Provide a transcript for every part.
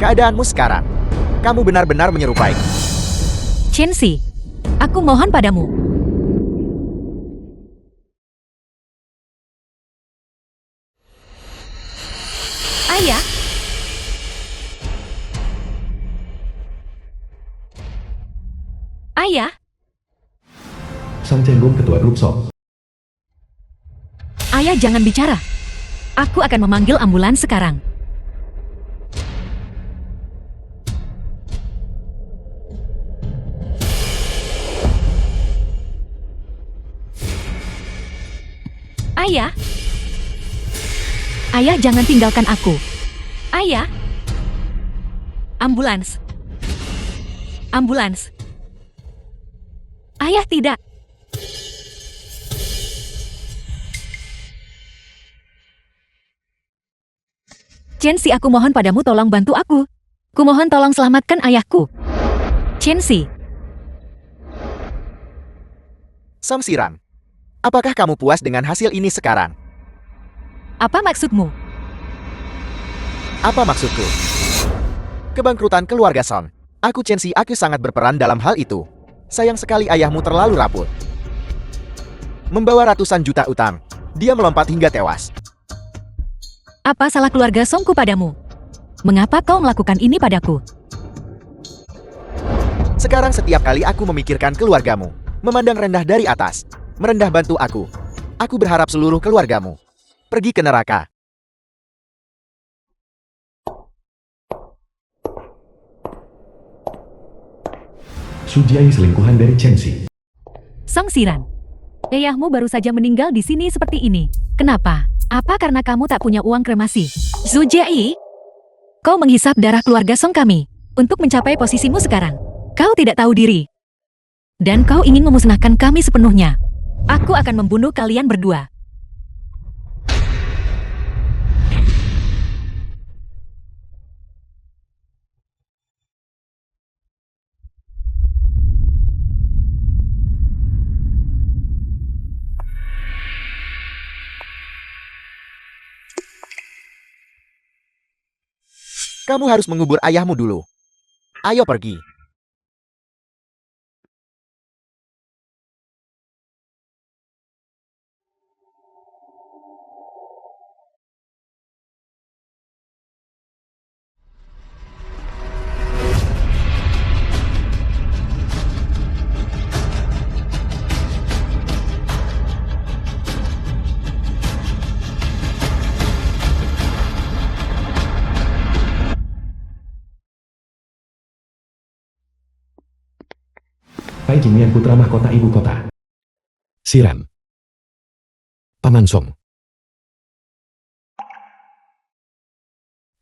keadaanmu sekarang. Kamu benar-benar menyerupai. Chenxi, aku mohon padamu. Ayah. Ayah. Sang Cenggong ketua grup Sok. Ayah jangan bicara. Aku akan memanggil ambulans sekarang. Ayah. Ayah jangan tinggalkan aku. Ayah. Ambulans. Ambulans. Ayah tidak. Chenxi, aku mohon padamu, tolong bantu aku. Kumohon tolong selamatkan ayahku. Chenxi. Song Xiran, apakah kamu puas dengan hasil ini sekarang? Apa maksudmu? Apa maksudku? Kebangkrutan keluarga Song. Aku Chenxi, aku sangat berperan dalam hal itu. Sayang sekali ayahmu terlalu rapuh. Membawa ratusan juta utang. Dia melompat hingga tewas. Apa salah keluarga Songku padamu? Mengapa kau melakukan ini padaku? Sekarang setiap kali aku memikirkan keluargamu, memandang rendah dari atas, merendah bantu aku. Aku berharap seluruh keluargamu pergi ke neraka. Sujiai selingkuhan dari Chenxi. Song Xiran, ayahmu baru saja meninggal di sini seperti ini. Kenapa? Apa karena kamu tak punya uang kremasi? Zhu Jiai, kau menghisap darah keluarga Song kami untuk mencapai posisimu sekarang. Kau tidak tahu diri. Dan kau ingin memusnahkan kami sepenuhnya. Aku akan membunuh kalian berdua. Kamu harus mengubur ayahmu dulu. Ayo pergi. Pai Jingyan putra mahkota ibu kota. Xiran. Paman Song.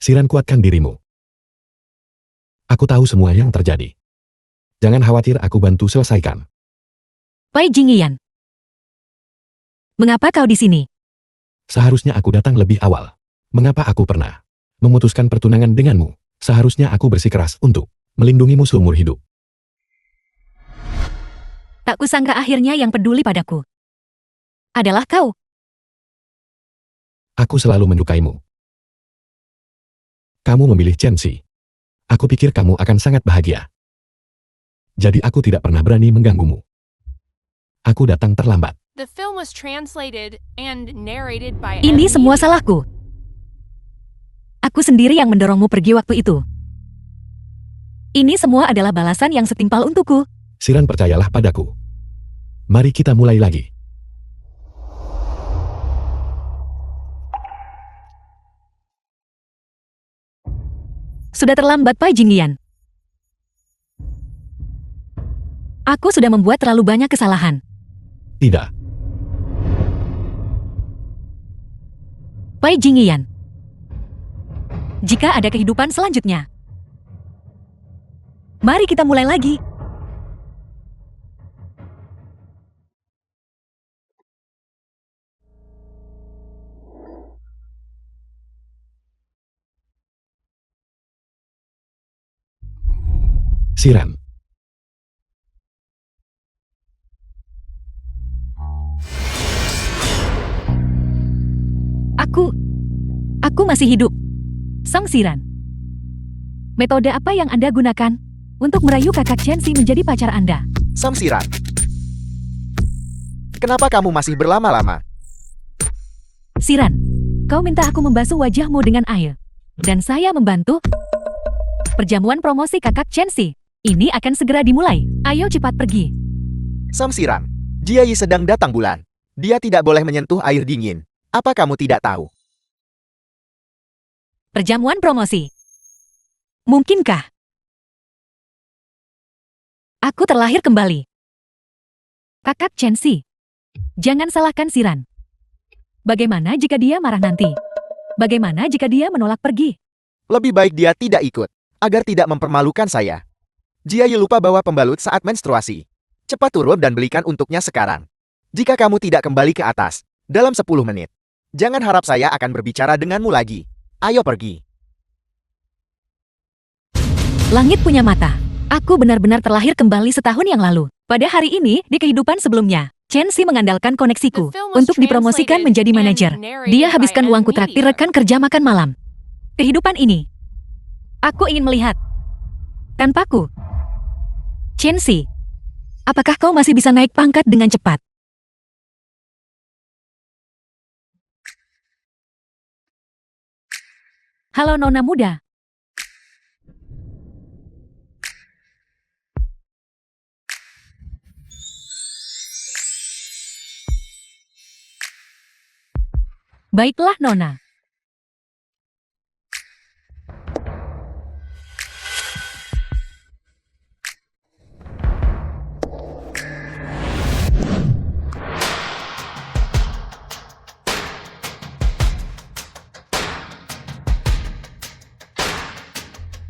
Xiran, kuatkan dirimu. Aku tahu semua yang terjadi. Jangan khawatir, aku bantu selesaikan. Pai Jingyan, mengapa kau di sini? Seharusnya aku datang lebih awal. Mengapa aku pernah memutuskan pertunangan denganmu? Seharusnya aku bersikeras untuk melindungimu seumur hidup. Tak kusangka akhirnya yang peduli padaku adalah kau. Aku selalu menyukaimu. Kamu memilih Chenxi. Aku pikir kamu akan sangat bahagia. Jadi aku tidak pernah berani mengganggumu. Aku datang terlambat. The film was translated and narrated by Ini M. semua salahku. Aku sendiri yang mendorongmu pergi waktu itu. Ini semua adalah balasan yang setimpal untukku. Xiran, percayalah padaku. Mari kita mulai lagi. Sudah terlambat, Pai Jingyan. Aku sudah membuat terlalu banyak kesalahan. Tidak. Pai Jingyan, jika ada kehidupan selanjutnya, mari kita mulai lagi. Xiran. Aku masih hidup. Song Xiran. Metode apa yang Anda gunakan untuk merayu kakak Chenxi menjadi pacar Anda? Samsiran. Kenapa kamu masih berlama-lama? Siran, kau minta aku membasuh wajahmu dengan air. Dan saya membantu. Perjamuan promosi kakak Chenxi ini akan segera dimulai. Ayo cepat pergi. Samsiran. Jiayi sedang datang bulan. Dia tidak boleh menyentuh air dingin. Apa kamu tidak tahu? Perjamuan promosi. Mungkinkah aku terlahir kembali? Kakak Chenxi, jangan salahkan Siran. Bagaimana jika dia marah nanti? Bagaimana jika dia menolak pergi? Lebih baik dia tidak ikut, agar tidak mempermalukan saya. Jiayi lupa bawa pembalut saat menstruasi. Cepat turun dan belikan untuknya sekarang. Jika kamu tidak kembali ke atas, dalam 10 menit, jangan harap saya akan berbicara denganmu lagi. Ayo pergi. Langit punya mata. Aku benar-benar terlahir kembali setahun yang lalu. Pada hari ini, di kehidupan sebelumnya, Chenxi mengandalkan koneksiku untuk dipromosikan menjadi manajer. Dia habiskan uangku traktir rekan kerja makan malam. Kehidupan ini, aku ingin melihat. Tanpaku. Chenxi, apakah kau masih bisa naik pangkat dengan cepat? Halo Nona muda. Baiklah Nona.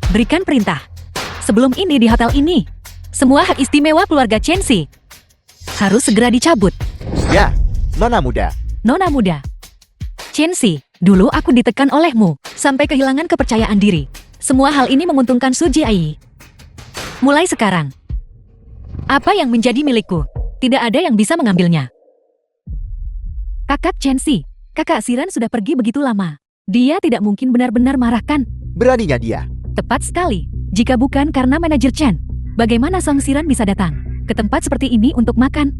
Berikan perintah. Sebelum ini di hotel ini, semua hak istimewa keluarga Chenxi harus segera dicabut. Ya, Nona muda. Nona muda. Chenxi, dulu aku ditekan olehmu, sampai kehilangan kepercayaan diri. Semua hal ini menguntungkan Su Jiayi. Mulai sekarang, apa yang menjadi milikku, tidak ada yang bisa mengambilnya. Kakak Chenxi, kakak Siran sudah pergi begitu lama. Dia tidak mungkin benar-benar marahkan. Beraninya dia. Tepat sekali. Jika bukan karena manajer Chen, bagaimana Sang Siran bisa datang ke tempat seperti ini untuk makan?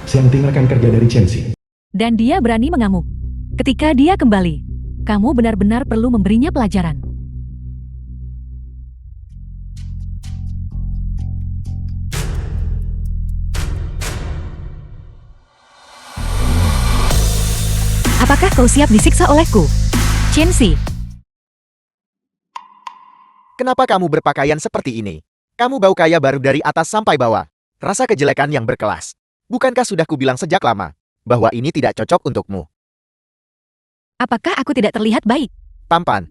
Xiangting rekan kerja dari Chenxi. Dan dia berani mengamuk. Ketika dia kembali, kamu benar-benar perlu memberinya pelajaran. Apakah kau siap disiksa olehku? Chenxi, Kenapa kamu berpakaian seperti ini? Kamu bau kaya baru dari atas sampai bawah. Rasa kejelekan yang berkelas. Bukankah sudah kubilang sejak lama bahwa ini tidak cocok untukmu? apakah aku tidak terlihat baik? Tampan.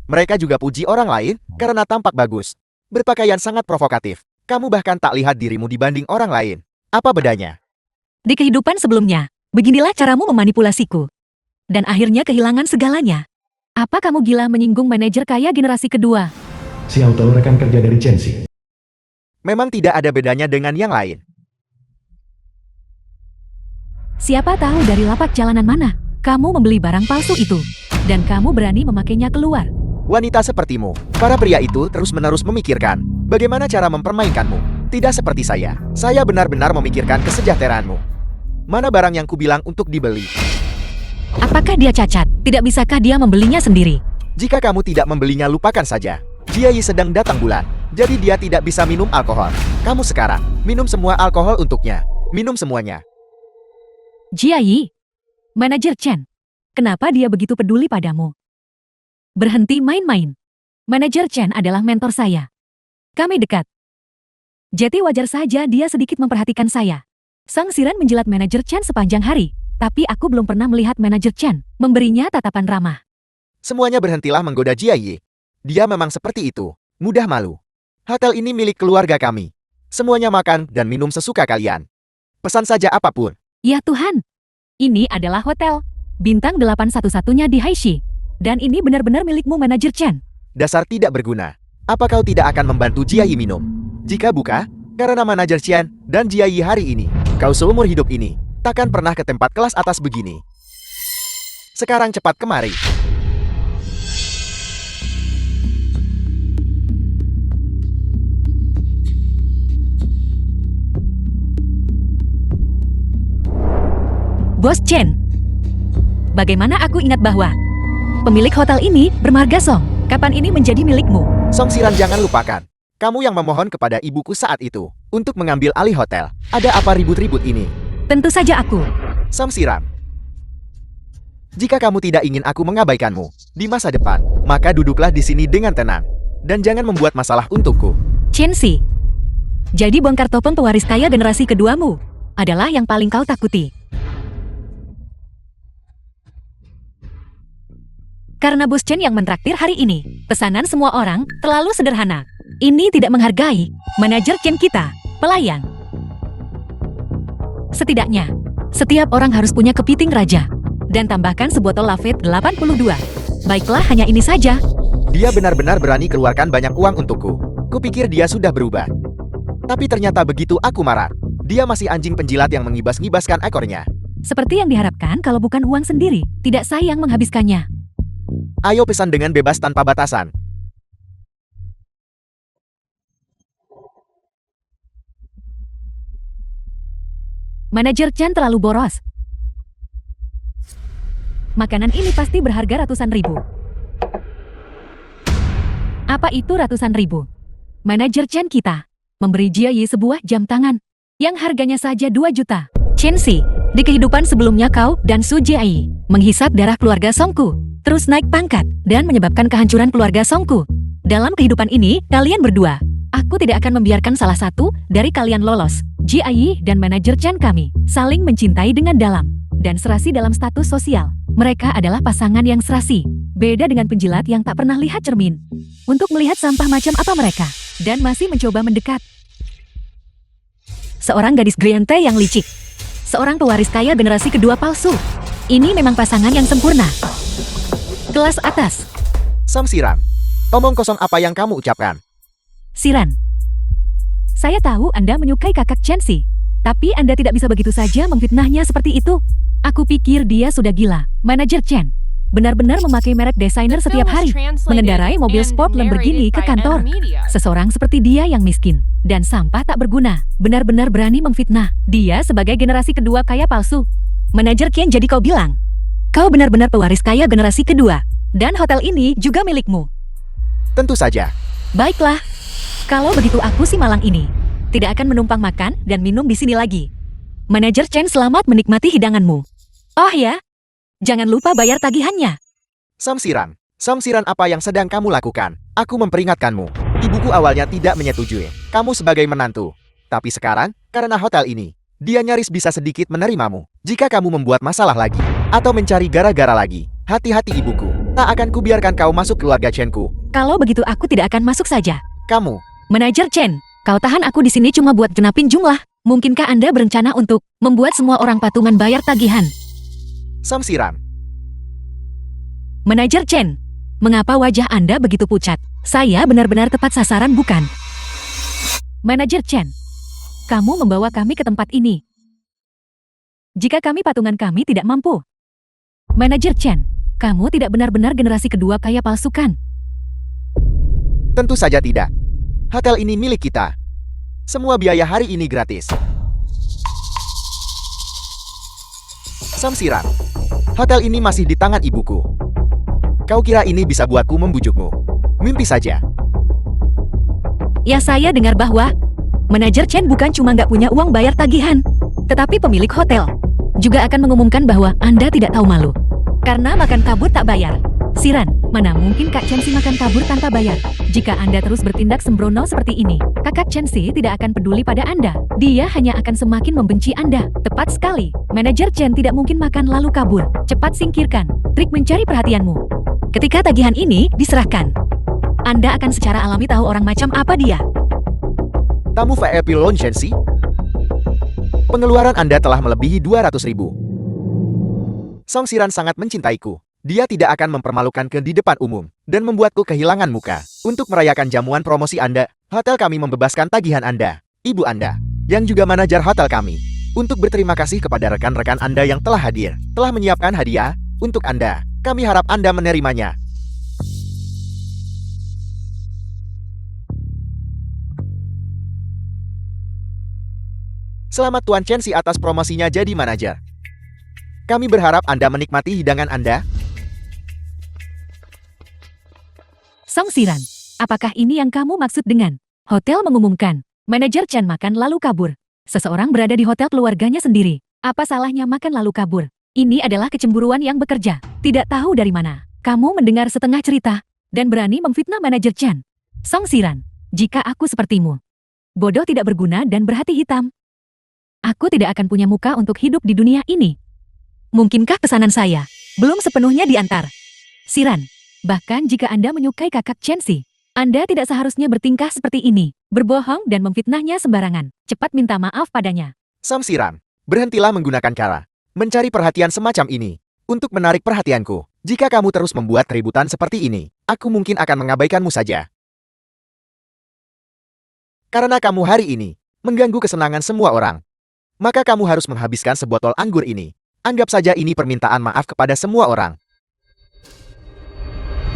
Mereka juga puji orang lain karena tampak bagus. Berpakaian sangat provokatif. Kamu bahkan tak lihat dirimu dibanding orang lain. Apa bedanya? Di kehidupan sebelumnya, beginilah caramu memanipulasiku. Dan akhirnya kehilangan segalanya. Apa kamu gila menyinggung manajer kaya generasi kedua? Xiao Tao rekan kerja dari Chenxi. Memang tidak ada bedanya dengan yang lain. Siapa tahu dari lapak jalanan mana kamu membeli barang palsu itu. Dan kamu berani memakainya keluar. Wanita sepertimu, para pria itu terus-menerus memikirkan bagaimana cara mempermainkanmu. Tidak seperti saya. Saya benar-benar memikirkan kesejahteraanmu. Mana barang yang kubilang untuk dibeli? Apakah dia cacat? Tidak bisakah dia membelinya sendiri? Jika kamu tidak membelinya, lupakan saja. Jiayi sedang datang bulan, jadi dia tidak bisa minum alkohol. Kamu sekarang, minum semua alkohol untuknya. Minum semuanya. Jiayi, manajer Chen, kenapa dia begitu peduli padamu? Berhenti main-main. Manajer Chen adalah mentor saya. Kami dekat. Jadi wajar saja dia sedikit memperhatikan saya. Sang Siran menjilat manajer Chen sepanjang hari, tapi aku belum pernah melihat manajer Chen memberinya tatapan ramah. Semuanya berhentilah menggoda Jiayi. Dia memang seperti itu, mudah malu. Hotel ini milik keluarga kami. Semuanya makan dan minum sesuka kalian. Pesan saja apapun. Ya Tuhan, ini adalah hotel bintang 8 satu-satunya di Haishi. Dan ini benar-benar milikmu manajer Chen. Dasar tidak berguna. Apa kau tidak akan membantu Jiayi minum? Jika buka, karena manajer Chen dan Jiayi hari ini, kau seumur hidup ini takkan pernah ke tempat kelas atas begini. Sekarang cepat kemari. Bos Chen, bagaimana aku ingat bahwa pemilik hotel ini bermarga Song. Kapan ini menjadi milikmu? Song Xiran, jangan lupakan. Kamu yang memohon kepada ibuku saat itu untuk mengambil alih hotel. Ada apa ribut-ribut ini? Tentu saja aku. Song Xiran, jika kamu tidak ingin aku mengabaikanmu di masa depan, maka duduklah di sini dengan tenang. Dan jangan membuat masalah untukku. Chen Si, jadi bongkar topeng pewaris kaya generasi keduamu adalah yang paling kau takuti. Karena Bos Chen yang mentraktir hari ini, pesanan semua orang terlalu sederhana. Ini tidak menghargai manajer Chen kita, pelayan. Setidaknya, setiap orang harus punya kepiting raja. Dan tambahkan sebotol Lafite 82. Baiklah, hanya ini saja. Dia benar-benar berani keluarkan banyak uang untukku. Kupikir dia sudah berubah. Tapi ternyata begitu aku marah. Dia masih anjing penjilat yang mengibas-ngibaskan ekornya. Seperti yang diharapkan kalau bukan uang sendiri, tidak sayang menghabiskannya. Ayo pesan dengan bebas tanpa batasan. Manajer Chen terlalu boros. Makanan ini pasti berharga ratusan ribu. Apa itu ratusan ribu? Manajer Chen kita memberi Jia Yi sebuah jam tangan yang harganya saja 2 juta. Chen Si, di kehidupan sebelumnya kau dan Su Jiayi menghisap darah keluarga Songku, terus naik pangkat dan menyebabkan kehancuran keluarga Songku. Dalam kehidupan ini, kalian berdua, aku tidak akan membiarkan salah satu dari kalian lolos. Jiayi dan manajer Chen kami saling mencintai dengan dalam dan serasi dalam status sosial. Mereka adalah pasangan yang serasi, beda dengan penjilat yang tak pernah lihat cermin untuk melihat sampah macam apa mereka dan masih mencoba mendekat. Seorang gadis Griante yang licik, seorang pewaris kaya generasi kedua palsu. Ini memang pasangan yang sempurna. Kelas atas. Song Xiran, omong kosong apa yang kamu ucapkan? Siran, saya tahu Anda menyukai kakak Chen Si, tapi Anda tidak bisa begitu saja memfitnahnya seperti itu. Aku pikir dia sudah gila. Manajer Chen benar-benar memakai merek desainer The film setiap was hari, translated mengendarai mobil and sport Lamborghini narrated ke by kantor. Media. Seseorang seperti dia yang miskin dan sampah tak berguna, benar-benar berani memfitnah. Dia sebagai generasi kedua kaya palsu. Manajer Chen, jadi kau bilang, kau benar-benar pewaris kaya generasi kedua, dan hotel ini juga milikmu. Tentu saja. Baiklah, kalau begitu aku si malang ini tidak akan menumpang makan dan minum di sini lagi. Manajer Chen, selamat menikmati hidanganmu. Oh ya, jangan lupa bayar tagihannya. Song Xiran, apa yang sedang kamu lakukan? Aku memperingatkanmu. Ibuku awalnya tidak menyetujui kamu sebagai menantu. Tapi sekarang, karena hotel ini, dia nyaris bisa sedikit menerimamu. Jika kamu membuat masalah lagi, atau mencari gara-gara lagi, hati-hati ibuku. Tak akan kubiarkan kau masuk keluarga Chen-ku. Kalau begitu aku tidak akan masuk saja. Kamu, Manajer Chen, kau tahan aku di sini cuma buat genapin jumlah. Mungkinkah Anda berencana untuk membuat semua orang patungan bayar tagihan? Song Xiran, Manajer Chen, mengapa wajah Anda begitu pucat? Saya benar-benar tepat sasaran, bukan? Manajer Chen, kamu membawa kami ke tempat ini. Jika kami patungan kami tidak mampu. Manajer Chen, kamu tidak benar-benar generasi kedua kaya palsu kan? tentu saja tidak. Hotel ini milik kita. Semua biaya hari ini gratis. Song Xiran, hotel ini masih di tangan ibuku. Kau kira ini bisa buatku membujukmu? Mimpi saja. Ya, saya dengar bahwa manajer Chen bukan cuma nggak punya uang bayar tagihan, tetapi pemilik hotel juga akan mengumumkan bahwa Anda tidak tahu malu karena makan kabur tak bayar. Siran, mana mungkin Kak Chen Si makan kabur tanpa bayar? Jika Anda terus bertindak sembrono seperti ini, Kakak Chen Si tidak akan peduli pada Anda. Dia hanya akan semakin membenci Anda. Tepat sekali, manajer Chen tidak mungkin makan lalu kabur. Cepat singkirkan trik mencari perhatianmu. Ketika tagihan ini diserahkan, Anda akan secara alami tahu orang macam apa dia. Tamu VIP Lounge Chen Si, pengeluaran Anda telah melebihi 200.000. Song Xiran sangat mencintaiku. Dia tidak akan mempermalukan di depan umum dan membuatku kehilangan muka. Untuk merayakan jamuan promosi Anda, hotel kami membebaskan tagihan Anda, ibu Anda, yang juga manajer hotel kami. Untuk berterima kasih kepada rekan-rekan Anda yang telah hadir, telah menyiapkan hadiah Untuk Anda, kami harap Anda menerimanya. Selamat Tuan Chen Si atas promosinya jadi manajer. Kami berharap Anda menikmati hidangan Anda. Song Siran, apakah ini yang kamu maksud dengan hotel mengumumkan? Manajer Chen makan lalu kabur. Seseorang berada di hotel keluarganya sendiri. Apa salahnya makan lalu kabur? Ini adalah kecemburuan yang bekerja. Tidak tahu dari mana. Kamu mendengar setengah cerita dan berani memfitnah manajer Chen. Song Siran, jika aku sepertimu, bodoh tidak berguna dan berhati hitam, aku tidak akan punya muka untuk hidup di dunia ini. Mungkinkah pesanan saya belum sepenuhnya diantar? Siran, bahkan jika Anda menyukai kakak Chen Si, Anda tidak seharusnya bertingkah seperti ini, berbohong dan memfitnahnya sembarangan. Cepat minta maaf padanya. Song Siran, berhentilah menggunakan cara mencari perhatian semacam ini untuk menarik perhatianku. Jika kamu terus membuat keributan seperti ini, aku mungkin akan mengabaikanmu saja. Karena kamu hari ini mengganggu kesenangan semua orang, maka kamu harus menghabiskan sebotol anggur ini. Anggap saja ini permintaan maaf kepada semua orang.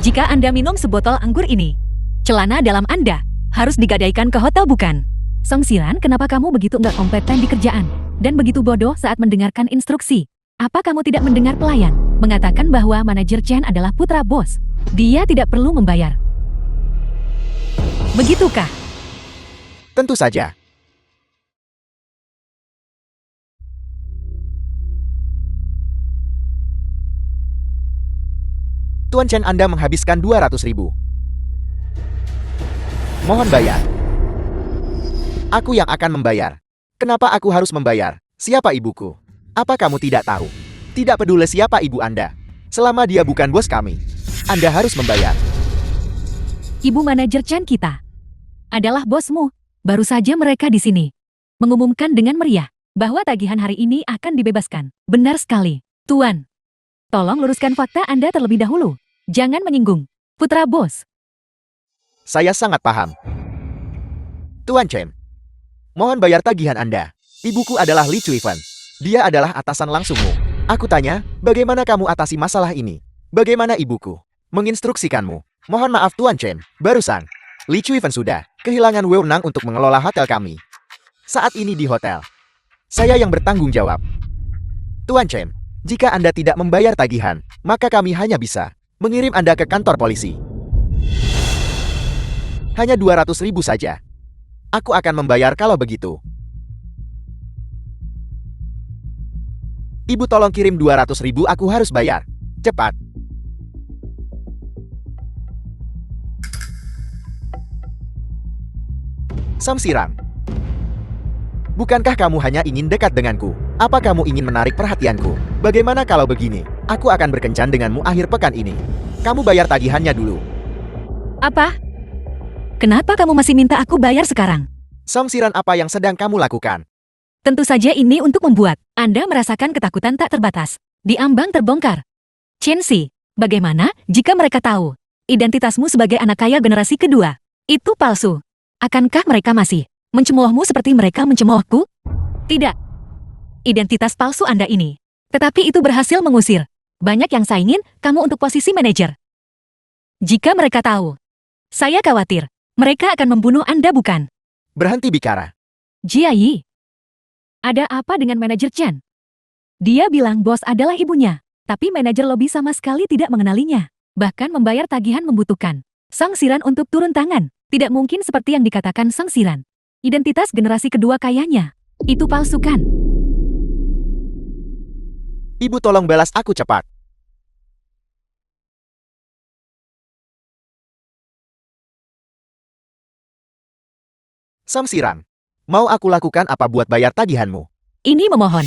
Jika Anda minum sebotol anggur ini, celana dalam Anda harus digadaikan ke hotel bukan? Song Siran, kenapa kamu begitu nggak kompeten di kerjaan dan begitu bodoh saat mendengarkan instruksi? Apa kamu tidak mendengar pelayan mengatakan bahwa manajer Chen adalah putra bos? Dia tidak perlu membayar. Begitukah? Tentu saja. Tuan Chen, Anda menghabiskan 200.000. Mohon bayar. Aku yang akan membayar. Kenapa aku harus membayar? Siapa ibuku? Apa kamu tidak tahu? Tidak peduli siapa ibu Anda. Selama dia bukan bos kami, Anda harus membayar. Ibu manajer Chen kita adalah bosmu. Baru saja mereka di sini mengumumkan dengan meriah bahwa tagihan hari ini akan dibebaskan. Benar sekali, Tuan. Tolong luruskan fakta Anda terlebih dahulu. Jangan menyinggung putra bos. Saya sangat paham. Tuan Chen, mohon bayar tagihan Anda. Ibuku adalah Li Chuifan. Dia adalah atasan langsungmu. Aku tanya, bagaimana kamu atasi masalah ini? Bagaimana ibuku menginstruksikanmu? Mohon maaf Tuan Chen, barusan Li Chuifan sudah kehilangan wewenang untuk mengelola hotel kami. Saat ini di hotel, saya yang bertanggung jawab. Tuan Chen, jika Anda tidak membayar tagihan, maka kami hanya bisa mengirim Anda ke kantor polisi. Hanya 200.000 saja. Aku akan membayar kalau begitu. Ibu tolong kirim 200.000, aku harus bayar. Cepat. Song Siran, bukankah kamu hanya ingin dekat denganku? Apa kamu ingin menarik perhatianku? Bagaimana kalau begini? Aku akan berkencan denganmu akhir pekan ini. Kamu bayar tagihannya dulu. Apa? Kenapa kamu masih minta aku bayar sekarang? Song Siran, apa yang sedang kamu lakukan? Tentu saja ini untuk membuat Anda merasakan ketakutan tak terbatas. Di ambang terbongkar. Chen Si, bagaimana jika mereka tahu identitasmu sebagai anak kaya generasi kedua? Itu palsu. Akankah mereka masih mencemoohmu seperti mereka mencemoohku? Tidak. Identitas palsu Anda ini. Tetapi itu berhasil mengusir banyak yang saingin kamu untuk posisi manajer. Jika mereka tahu, saya khawatir mereka akan membunuh Anda bukan? Berhenti bicara. Jia Yi. Ada apa dengan manajer Chen? Dia bilang bos adalah ibunya, tapi manajer lobi sama sekali tidak mengenalinya. Bahkan membayar tagihan membutuhkan Song Siran untuk turun tangan. Tidak mungkin seperti yang dikatakan Song Siran. Identitas generasi kedua kayanya. Itu palsu kan? Ibu tolong balas aku cepat. Song Siran, mau aku lakukan apa buat bayar tagihanmu? Ini memohon.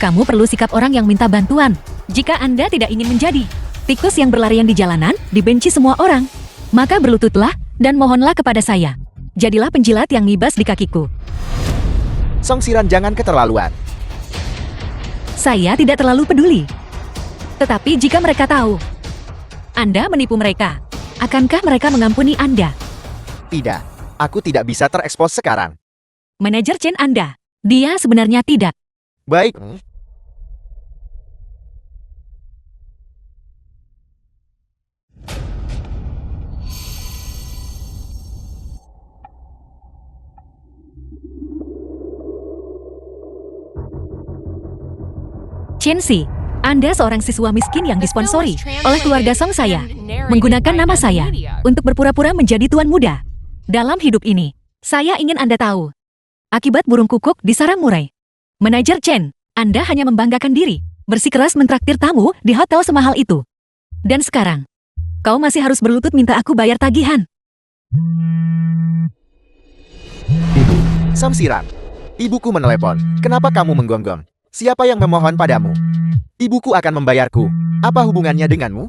Kamu perlu sikap orang yang minta bantuan. Jika Anda tidak ingin menjadi tikus yang berlarian di jalanan, dibenci semua orang, maka berlututlah dan mohonlah kepada saya. Jadilah penjilat yang ngibas di kakiku. Song Siran, jangan keterlaluan. Saya tidak terlalu peduli. Tetapi jika mereka tahu Anda menipu mereka, akankah mereka mengampuni Anda? Tidak, aku tidak bisa terekspos sekarang. Manajer Chen Anda, dia sebenarnya tidak. Baik. Chensi, Anda seorang siswa miskin yang The film was disponsori oleh keluarga Song saya, translated and menggunakan narrated by nama saya Media. untuk berpura-pura menjadi tuan muda. Dalam hidup ini, saya ingin Anda tahu. Akibat burung kukuk disarang murai. Manajer Chen, Anda hanya membanggakan diri, bersikeras mentraktir tamu di hotel semahal itu. Dan sekarang, kau masih harus berlutut minta aku bayar tagihan. Samsiran. Ibuku menelepon. Kenapa kamu menggonggong? Siapa yang memohon padamu? Ibuku akan membayarku. Apa hubungannya denganmu?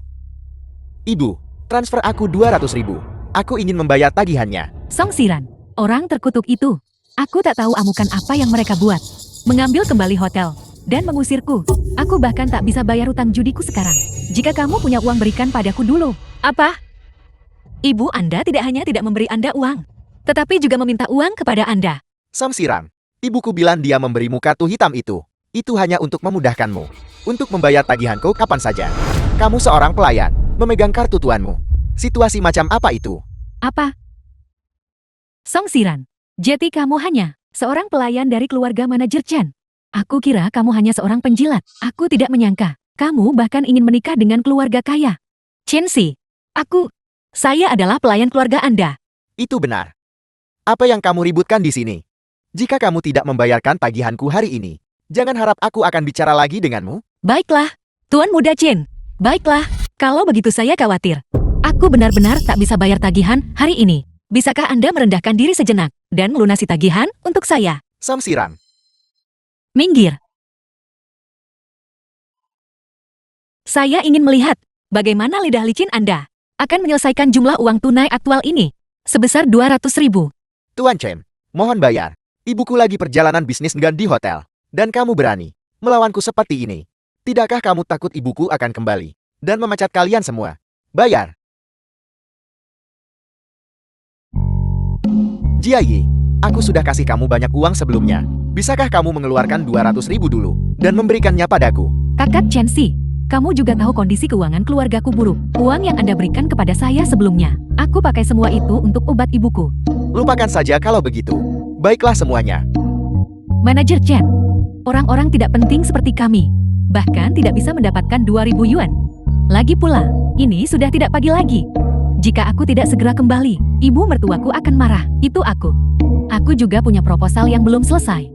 Ibu, transfer aku 200.000. Aku ingin membayar tagihannya. Song Siran, orang terkutuk itu. Aku tak tahu amukan apa yang mereka buat. Mengambil kembali hotel dan mengusirku. Aku bahkan tak bisa bayar utang judiku sekarang. Jika kamu punya uang berikan padaku dulu. Apa? Ibu Anda tidak hanya tidak memberi Anda uang, tetapi juga meminta uang kepada Anda. Samsiran. Ibuku bilang dia memberimu kartu hitam itu. Itu hanya untuk memudahkanmu. Untuk membayar tagihanku kapan saja. Kamu seorang pelayan, memegang kartu tuanmu. Situasi macam apa itu? Apa? Song Siran, jadi kamu hanya seorang pelayan dari keluarga manajer Chen. Aku kira kamu hanya seorang penjilat. Aku tidak menyangka kamu bahkan ingin menikah dengan keluarga kaya. Chensi, saya adalah pelayan keluarga Anda. Itu benar. Apa yang kamu ributkan di sini? Jika kamu tidak membayarkan tagihanku hari ini, jangan harap aku akan bicara lagi denganmu. Baiklah, Tuan Muda Chen. Baiklah, kalau begitu saya khawatir. Aku benar-benar tak bisa bayar tagihan hari ini. Bisakah Anda merendahkan diri sejenak dan melunasi tagihan untuk saya? Samsiran. Minggir. Saya ingin melihat bagaimana lidah licin Anda akan menyelesaikan jumlah uang tunai aktual ini sebesar 200.000. Tuan Chen, mohon bayar. Ibuku lagi perjalanan bisnis dengan di hotel. Dan kamu berani melawanku seperti ini. Tidakkah kamu takut ibuku akan kembali dan memecat kalian semua? Bayar. Jiayi, aku sudah kasih kamu banyak uang sebelumnya. Bisakah kamu mengeluarkan 200.000 dulu dan memberikannya padaku? Kakak Chensi, kamu juga tahu kondisi keuangan keluargaku buruk. Uang yang Anda berikan kepada saya sebelumnya, aku pakai semua itu untuk obat ibuku. Lupakan saja kalau begitu. Baiklah semuanya. Manajer Chen, orang-orang tidak penting seperti kami, bahkan tidak bisa mendapatkan 2.000 yuan. Lagi pula, ini sudah tidak pagi lagi. Jika aku tidak segera kembali, ibu mertuaku akan marah. Itu aku. Aku juga punya proposal yang belum selesai.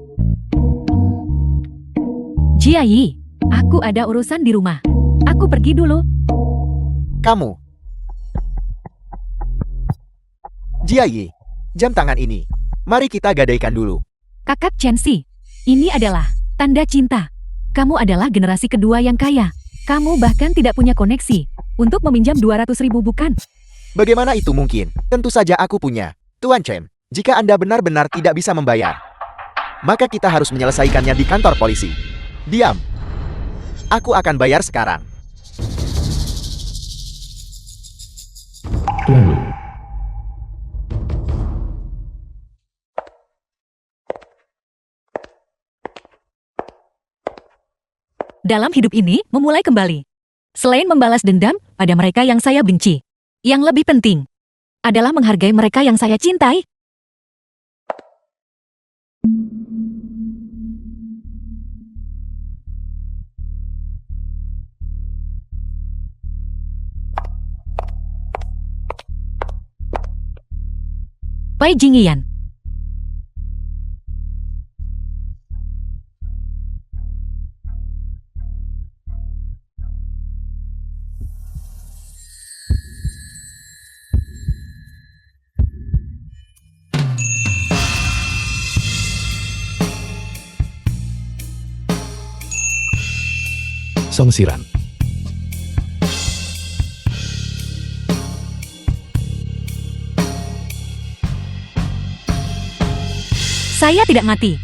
Jiayi, aku ada urusan di rumah. Aku pergi dulu. Kamu. Jiayi, jam tangan ini. Mari kita gadaikan dulu. Kakak Chensi, ini adalah tanda cinta. Kamu adalah generasi kedua yang kaya. Kamu bahkan tidak punya koneksi untuk meminjam 200.000 bukan? Bagaimana itu mungkin? Tentu saja aku punya. Tuan Chen, jika Anda benar-benar tidak bisa membayar, maka kita harus menyelesaikannya di kantor polisi. Diam. Aku akan bayar sekarang. Tuan Lu. Dalam hidup ini, memulai kembali. Selain membalas dendam pada mereka yang saya benci, yang lebih penting adalah menghargai mereka yang saya cintai. Pai Jingyan. Song Siran. Saya tidak mati.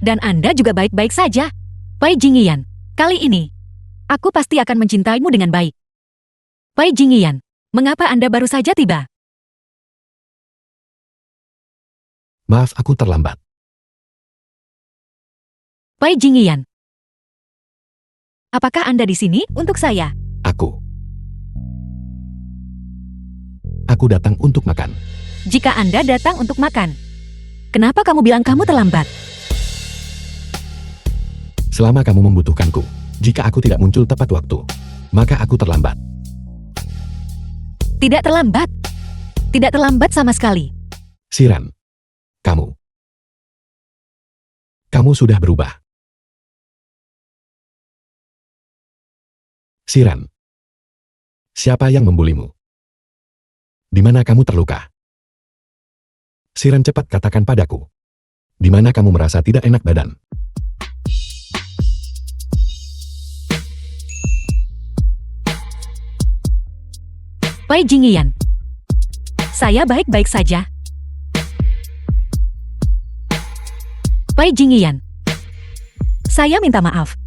Dan Anda juga baik-baik saja. Pai Jingyan, kali ini, aku pasti akan mencintaimu dengan baik. Pai Jingyan, mengapa Anda baru saja tiba? Maaf aku terlambat. Pai Jingyan, apakah Anda di sini untuk saya? Aku datang untuk makan. Jika Anda datang untuk makan, kenapa kamu bilang kamu terlambat? Selama kamu membutuhkanku, Jika aku tidak muncul tepat waktu, maka aku terlambat. Tidak terlambat. Tidak terlambat sama sekali. Siran, kamu sudah berubah. Siran, siapa yang membulimu? Di mana kamu terluka? Siran, cepat katakan padaku. Di mana kamu merasa tidak enak badan? Pai Jingyan. Saya baik-baik saja. Pai Jingyan. Saya minta maaf.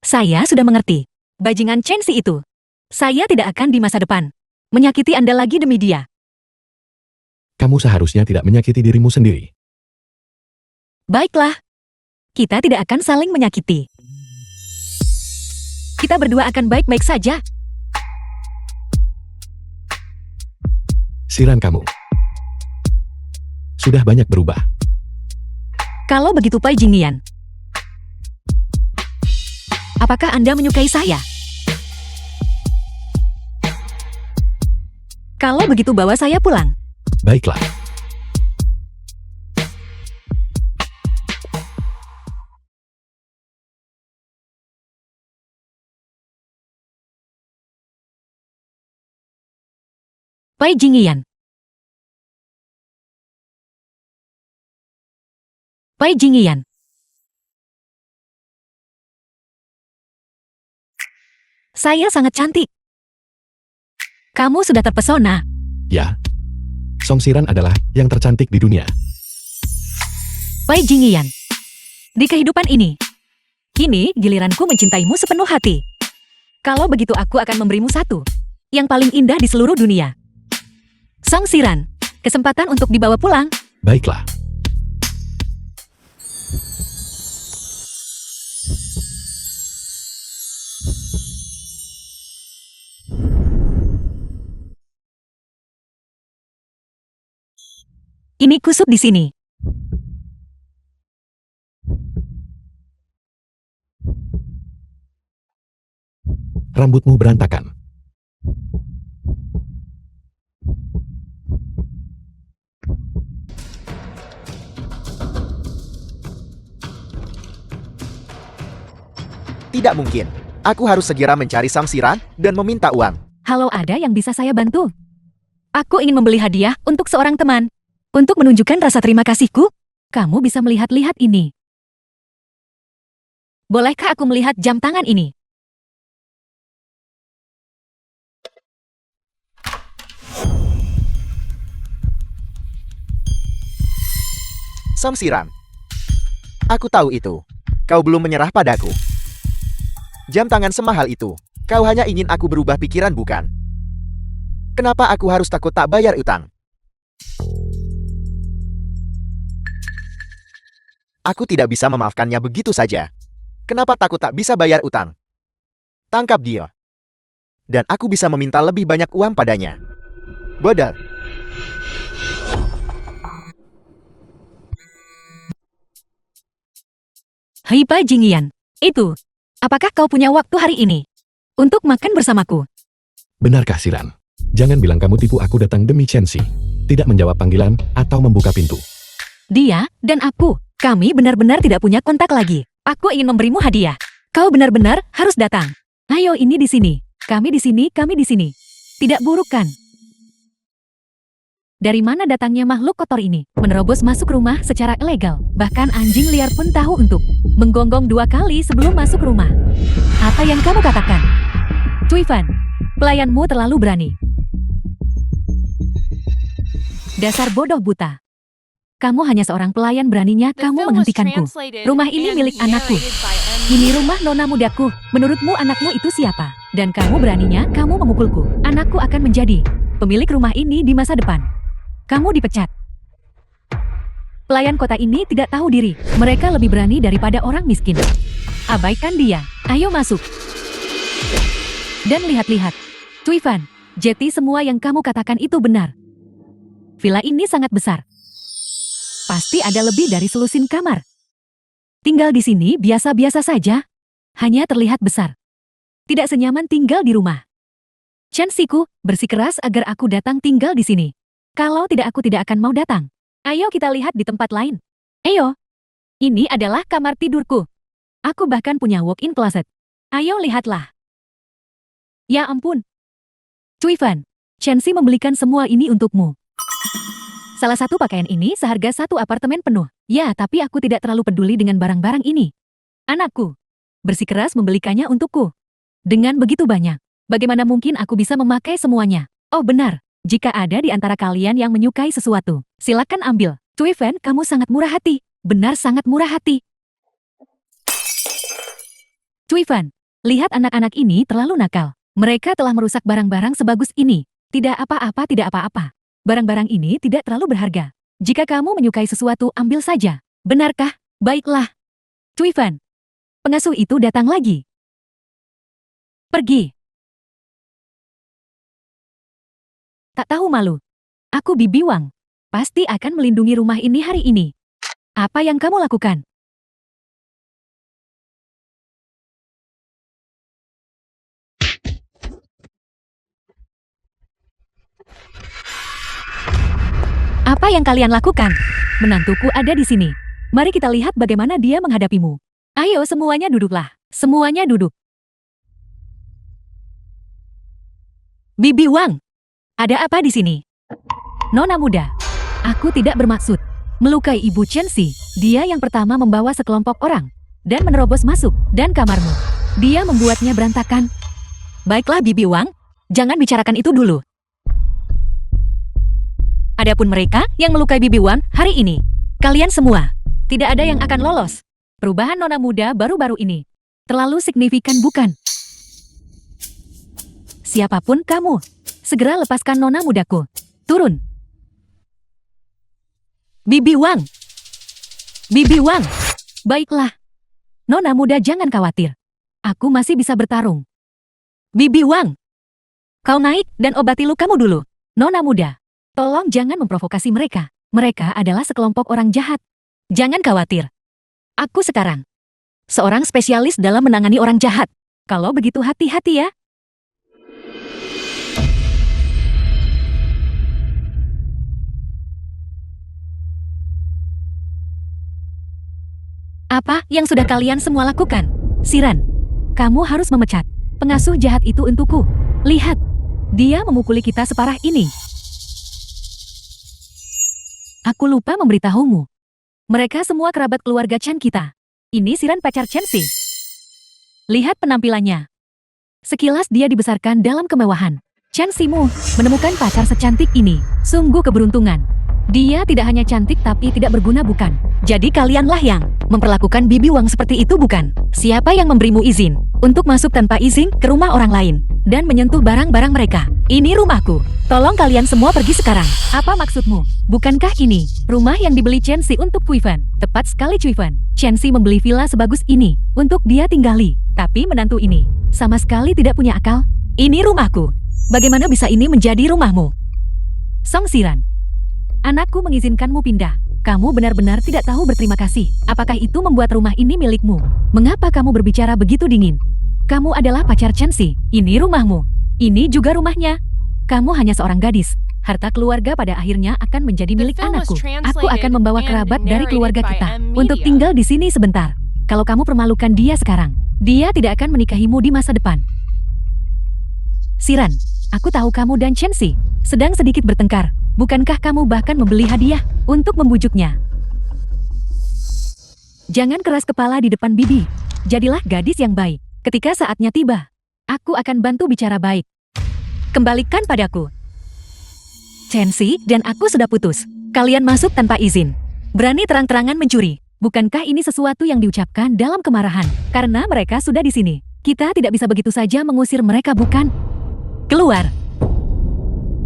Saya sudah mengerti. Bajingan Chen Si itu. Saya tidak akan di masa depan menyakiti Anda lagi demi dia. Kamu seharusnya tidak menyakiti dirimu sendiri. Baiklah. Kita tidak akan saling menyakiti. Kita berdua akan baik-baik saja. Siran, kamu sudah banyak berubah. Kalau begitu Pai Jingyan, apakah Anda menyukai saya? Kalau begitu bawa saya pulang. Baiklah. Pai Jingyan. Pai Jingyan. Saya sangat cantik. Kamu sudah terpesona. Ya. Song Siran adalah yang tercantik di dunia. Pai Jingyan. Di kehidupan ini, kini giliranku mencintaimu sepenuh hati. Kalau begitu aku akan memberimu satu yang paling indah di seluruh dunia. Song Siran, kesempatan untuk dibawa pulang. Baiklah. Ini kusut di sini. Rambutmu berantakan. Tidak mungkin. Aku harus segera mencari Sang Siran dan meminta uang. Halo, ada yang bisa saya bantu? Aku ingin membeli hadiah untuk seorang teman. Untuk menunjukkan rasa terima kasihku, kamu bisa melihat-lihat ini. Bolehkah aku melihat jam tangan ini? Sang Siran. Aku tahu itu. Kau belum menyerah padaku. Jam tangan semahal itu. Kau hanya ingin aku berubah pikiran, bukan? Kenapa aku harus takut tak bayar utang? Aku tidak bisa memaafkannya begitu saja. Kenapa takut tak bisa bayar utang? Tangkap dia. Dan aku bisa meminta lebih banyak uang padanya. Bodoh. Hai Pai Jingyan, itu. Apakah kau punya waktu hari ini untuk makan bersamaku? Benarkah, Siran? Jangan bilang kamu tipu aku datang demi Chen Si. Tidak menjawab panggilan atau membuka pintu. Dia dan aku, kami benar-benar tidak punya kontak lagi. Aku ingin memberimu hadiah. Kau benar-benar harus datang. Ayo, ini di sini. Kami di sini, kami di sini. Tidak buruk kan? Dari mana datangnya makhluk kotor ini? Menerobos masuk rumah secara ilegal. Bahkan anjing liar pun tahu untuk menggonggong 2 kali sebelum masuk rumah. Apa yang kamu katakan? Cui Fan, pelayanmu terlalu berani. Dasar bodoh buta. Kamu hanya seorang pelayan, beraninya The kamu film was menghentikanku. translated Rumah ini and milik anakku. narrated by M. Ini rumah nona mudaku. Menurutmu anakmu itu siapa? Dan kamu beraninya kamu memukulku. Anakku akan menjadi pemilik rumah ini di masa depan. Kamu dipecat. Pelayan kota ini tidak tahu diri. Mereka lebih berani daripada orang miskin. Abaikan dia. Ayo masuk. Dan lihat-lihat. Cui Fan, Jeti, semua yang kamu katakan itu benar. Villa ini sangat besar. Pasti ada lebih dari selusin kamar. Tinggal di sini biasa-biasa saja. hanya terlihat besar. Tidak senyaman tinggal di rumah. Chen-si-ku, bersikeras agar aku datang tinggal di sini. Kalau tidak aku tidak akan mau datang. Ayo kita lihat di tempat lain. Ayo. Ini adalah kamar tidurku. Aku bahkan punya walk-in closet. Ayo lihatlah. Ya ampun. Cui-fan, Chen-si membelikan semua ini untukmu. Salah satu pakaian ini seharga satu apartemen penuh. Ya, tapi aku tidak terlalu peduli dengan barang-barang ini. Anakku, bersikeras membelikannya untukku. Dengan begitu banyak, bagaimana mungkin aku bisa memakai semuanya? Oh benar, jika ada di antara kalian yang menyukai sesuatu, silakan ambil. Cui-fan, kamu sangat murah hati. Benar sangat murah hati. Cui-fan, lihat anak-anak ini terlalu nakal. Mereka telah merusak barang-barang sebagus ini. Tidak apa-apa, tidak apa-apa. Barang-barang ini tidak terlalu berharga. Jika kamu menyukai sesuatu, ambil saja. Benarkah? Baiklah. Cui-fan, pengasuh itu datang lagi. Pergi. Tak tahu malu. Aku Bibi Wang. Pasti akan melindungi rumah ini hari ini. Apa yang kamu lakukan? Apa yang kalian lakukan? Menantuku ada di sini. Mari kita lihat bagaimana dia menghadapimu. Ayo semuanya duduklah. Semuanya duduk. Bibi Wang, ada apa di sini? Nona muda, aku tidak bermaksud melukai Ibu Chen-si. Dia yang pertama membawa sekelompok orang dan menerobos masuk dan kamarmu. Dia membuatnya berantakan. Baiklah Bibi Wang, jangan bicarakan itu dulu. Adapun mereka yang melukai Bibi Wang hari ini, kalian semua, tidak ada yang akan lolos. Perubahan nona muda baru-baru ini terlalu signifikan bukan? Siapapun kamu, segera lepaskan nona mudaku. Turun. Bibi Wang. Bibi Wang. Baiklah. Nona muda jangan khawatir. Aku masih bisa bertarung. Bibi Wang. Kau naik dan obati lukamu dulu. Nona muda, tolong jangan memprovokasi mereka. Mereka adalah sekelompok orang jahat. Jangan khawatir. Aku sekarang seorang spesialis dalam menangani orang jahat. Kalau begitu hati-hati ya. Apa yang sudah kalian semua lakukan? Siran, kamu harus memecat pengasuh jahat itu untukku. Lihat, dia memukuli kita separah ini. Aku lupa memberitahumu. Mereka semua kerabat keluarga Chen kita. Ini Siran pacar Chen-si. Lihat penampilannya. Sekilas dia dibesarkan dalam kemewahan. Chen-si-mu menemukan pacar secantik ini. Sungguh keberuntungan. Dia tidak hanya cantik tapi tidak berguna bukan? Jadi kalianlah yang memperlakukan Bibi Wang seperti itu bukan? Siapa yang memberimu izin untuk masuk tanpa izin ke rumah orang lain dan menyentuh barang-barang mereka? Ini rumahku. Tolong kalian semua pergi sekarang. Apa maksudmu? Bukankah ini rumah yang dibeli Chen-si untuk Cui-fan? Tepat sekali Cui-fan. Chen-si membeli villa sebagus ini untuk dia tinggali. Tapi menantu ini sama sekali tidak punya akal. Ini rumahku. Bagaimana bisa ini menjadi rumahmu? Song Siran, anakku mengizinkanmu pindah. Kamu benar-benar tidak tahu berterima kasih. Apakah itu membuat rumah ini milikmu? Mengapa kamu berbicara begitu dingin? Kamu adalah pacar Chen-si. Ini rumahmu. Ini juga rumahnya. Kamu hanya seorang gadis. Harta keluarga pada akhirnya akan menjadi milik anakku. Aku akan membawa kerabat dari keluarga kita untuk tinggal di sini sebentar. Kalau kamu permalukan dia sekarang, dia tidak akan menikahimu di masa depan. Siran, aku tahu kamu dan Chen-si sedang sedikit bertengkar. Bukankah kamu bahkan membeli hadiah untuk membujuknya? Jangan keras kepala di depan Bibi. Jadilah gadis yang baik. Ketika saatnya tiba, aku akan bantu bicara baik. Kembalikan padaku. Chen-si dan aku sudah putus. Kalian masuk tanpa izin. Berani terang-terangan mencuri. Bukankah ini sesuatu yang diucapkan dalam kemarahan? Karena mereka sudah di sini. Kita tidak bisa begitu saja mengusir mereka, bukan? Keluar.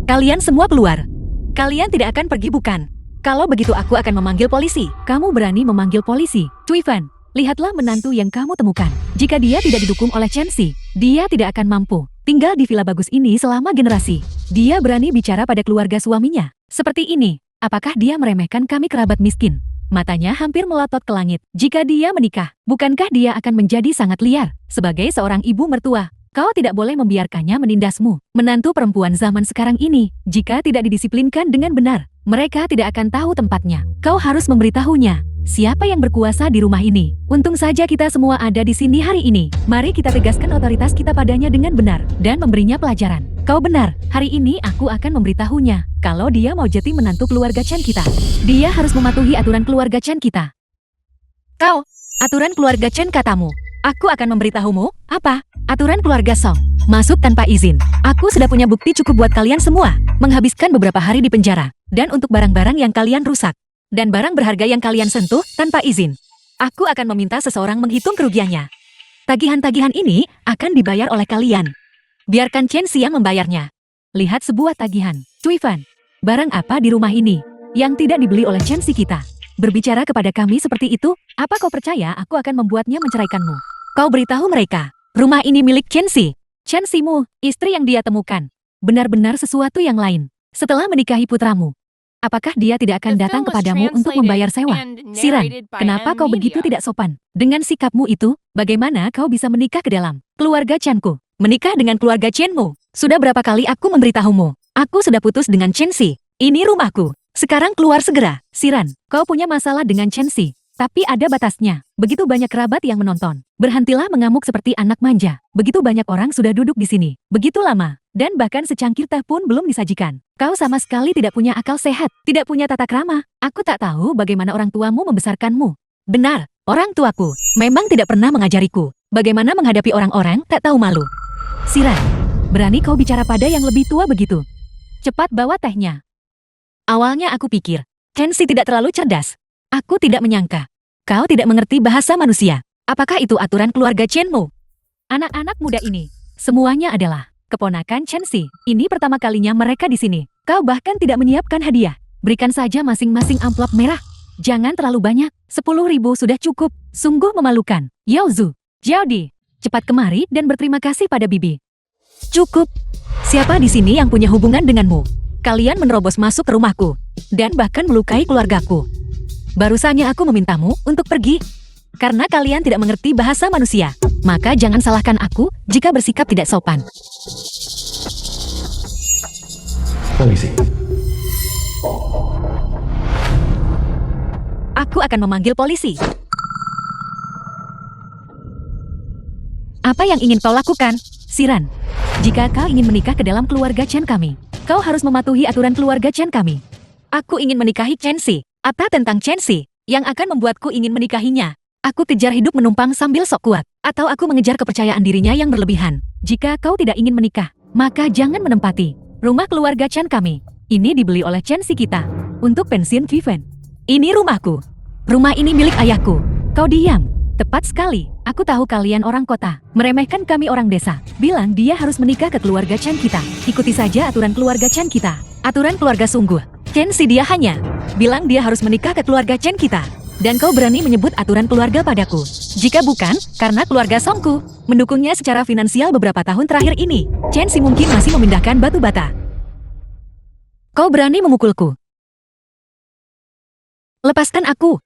Kalian semua keluar. Kalian tidak akan pergi bukan? Kalau begitu aku akan memanggil polisi. Kamu berani memanggil polisi? Cui-fan, lihatlah menantu yang kamu temukan. Jika dia tidak didukung oleh Chen-si, dia tidak akan mampu tinggal di villa bagus ini selama generasi. Dia berani bicara pada keluarga suaminya. Seperti ini, apakah dia meremehkan kami kerabat miskin? Matanya hampir melotot ke langit. Jika dia menikah, bukankah dia akan menjadi sangat liar? Sebagai seorang ibu mertua, kau tidak boleh membiarkannya menindasmu. Menantu perempuan zaman sekarang ini, jika tidak didisiplinkan dengan benar, mereka tidak akan tahu tempatnya. Kau harus memberitahunya. Siapa yang berkuasa di rumah ini? Untung saja kita semua ada di sini hari ini. Mari kita tegaskan otoritas kita padanya dengan benar dan memberinya pelajaran. Kau benar, hari ini aku akan memberitahunya kalau dia mau jadi menantu keluarga Chen kita. Dia harus mematuhi aturan keluarga Chen kita. Kau, aturan keluarga Chen katamu. Aku akan memberitahumu, apa? Aturan keluarga Song. Masuk tanpa izin. Aku sudah punya bukti cukup buat kalian semua. Menghabiskan beberapa hari di penjara. Dan untuk barang-barang yang kalian rusak. Dan barang berharga yang kalian sentuh tanpa izin. Aku akan meminta seseorang menghitung kerugiannya. Tagihan-tagihan ini akan dibayar oleh kalian. Biarkan Chen Xi yang membayarnya. Lihat sebuah tagihan. Cui Fan, barang apa di rumah ini yang tidak dibeli oleh Chen Xi kita? Berbicara kepada kami seperti itu, apa kau percaya aku akan membuatnya menceraikanmu? Kau beritahu mereka, rumah ini milik Chen Xi. Chen Xi-mu, istri yang dia temukan. Benar-benar sesuatu yang lain. Setelah menikahi putramu, apakah dia tidak akan datang kepadamu untuk membayar sewa? Siran, kenapa kau begitu tidak sopan? Dengan sikapmu itu, bagaimana kau bisa menikah ke dalam keluarga Chen-ku? Menikah dengan keluarga Chen-mu? Sudah berapa kali aku memberitahumu? Aku sudah putus dengan Chen Xi. Ini rumahku. Sekarang keluar segera. Siran, kau punya masalah dengan Chen Xi. Tapi ada batasnya. Begitu banyak kerabat yang menonton. Berhentilah mengamuk seperti anak manja. Begitu banyak orang sudah duduk di sini. Begitu lama. Dan bahkan secangkir teh pun belum disajikan. Kau sama sekali tidak punya akal sehat. Tidak punya tata krama. Aku tak tahu bagaimana orang tuamu membesarkanmu. Benar, orang tuaku memang tidak pernah mengajariku bagaimana menghadapi orang-orang tak tahu malu. Siran, berani kau bicara pada yang lebih tua begitu? Cepat bawa tehnya. Awalnya aku pikir, Chen Xi tidak terlalu cerdas. Aku tidak menyangka. Kau tidak mengerti bahasa manusia. Apakah itu aturan keluarga Chen-mu? Anak-anak muda ini, semuanya adalah keponakan Chen Xi. Ini pertama kalinya mereka di sini. Kau bahkan tidak menyiapkan hadiah. Berikan saja masing-masing amplop merah. Jangan terlalu banyak. 10.000 sudah cukup. Sungguh memalukan. Yao Zhu, Jiao Di, cepat kemari dan berterima kasih pada Bibi. Cukup. Siapa di sini yang punya hubungan denganmu? Kalian menerobos masuk ke rumahku dan bahkan melukai keluargaku. Baru saja aku memintamu untuk pergi. Karena kalian tidak mengerti bahasa manusia, maka jangan salahkan aku jika bersikap tidak sopan. Polisi. Aku akan memanggil polisi. Apa yang ingin kau lakukan, Siran? Jika kau ingin menikah ke dalam keluarga Chen kami, kau harus mematuhi aturan keluarga Chen kami. Aku ingin menikahi Chen Xi. Apa tentang Chen Xi yang akan membuatku ingin menikahinya? Aku kejar hidup menumpang sambil sok kuat, atau aku mengejar kepercayaan dirinya yang berlebihan. Jika kau tidak ingin menikah, maka jangan menempati rumah keluarga Chen kami. Ini dibeli oleh Chen Xi kita untuk pensiun Viven. Ini rumahku. Rumah ini milik ayahku. Kau diam. Tepat sekali. Aku tahu kalian orang kota meremehkan kami orang desa. Bilang dia harus menikah ke keluarga Chen kita. Ikuti saja aturan keluarga Chen kita. Aturan keluarga sungguh. Chen Xi dia hanya bilang dia harus menikah ke keluarga Chen kita. Dan kau berani menyebut aturan keluarga padaku. Jika bukan, karena keluarga Songku mendukungnya secara finansial beberapa tahun terakhir ini, Chen Xi mungkin masih memindahkan batu bata. Kau berani memukulku. Lepaskan aku.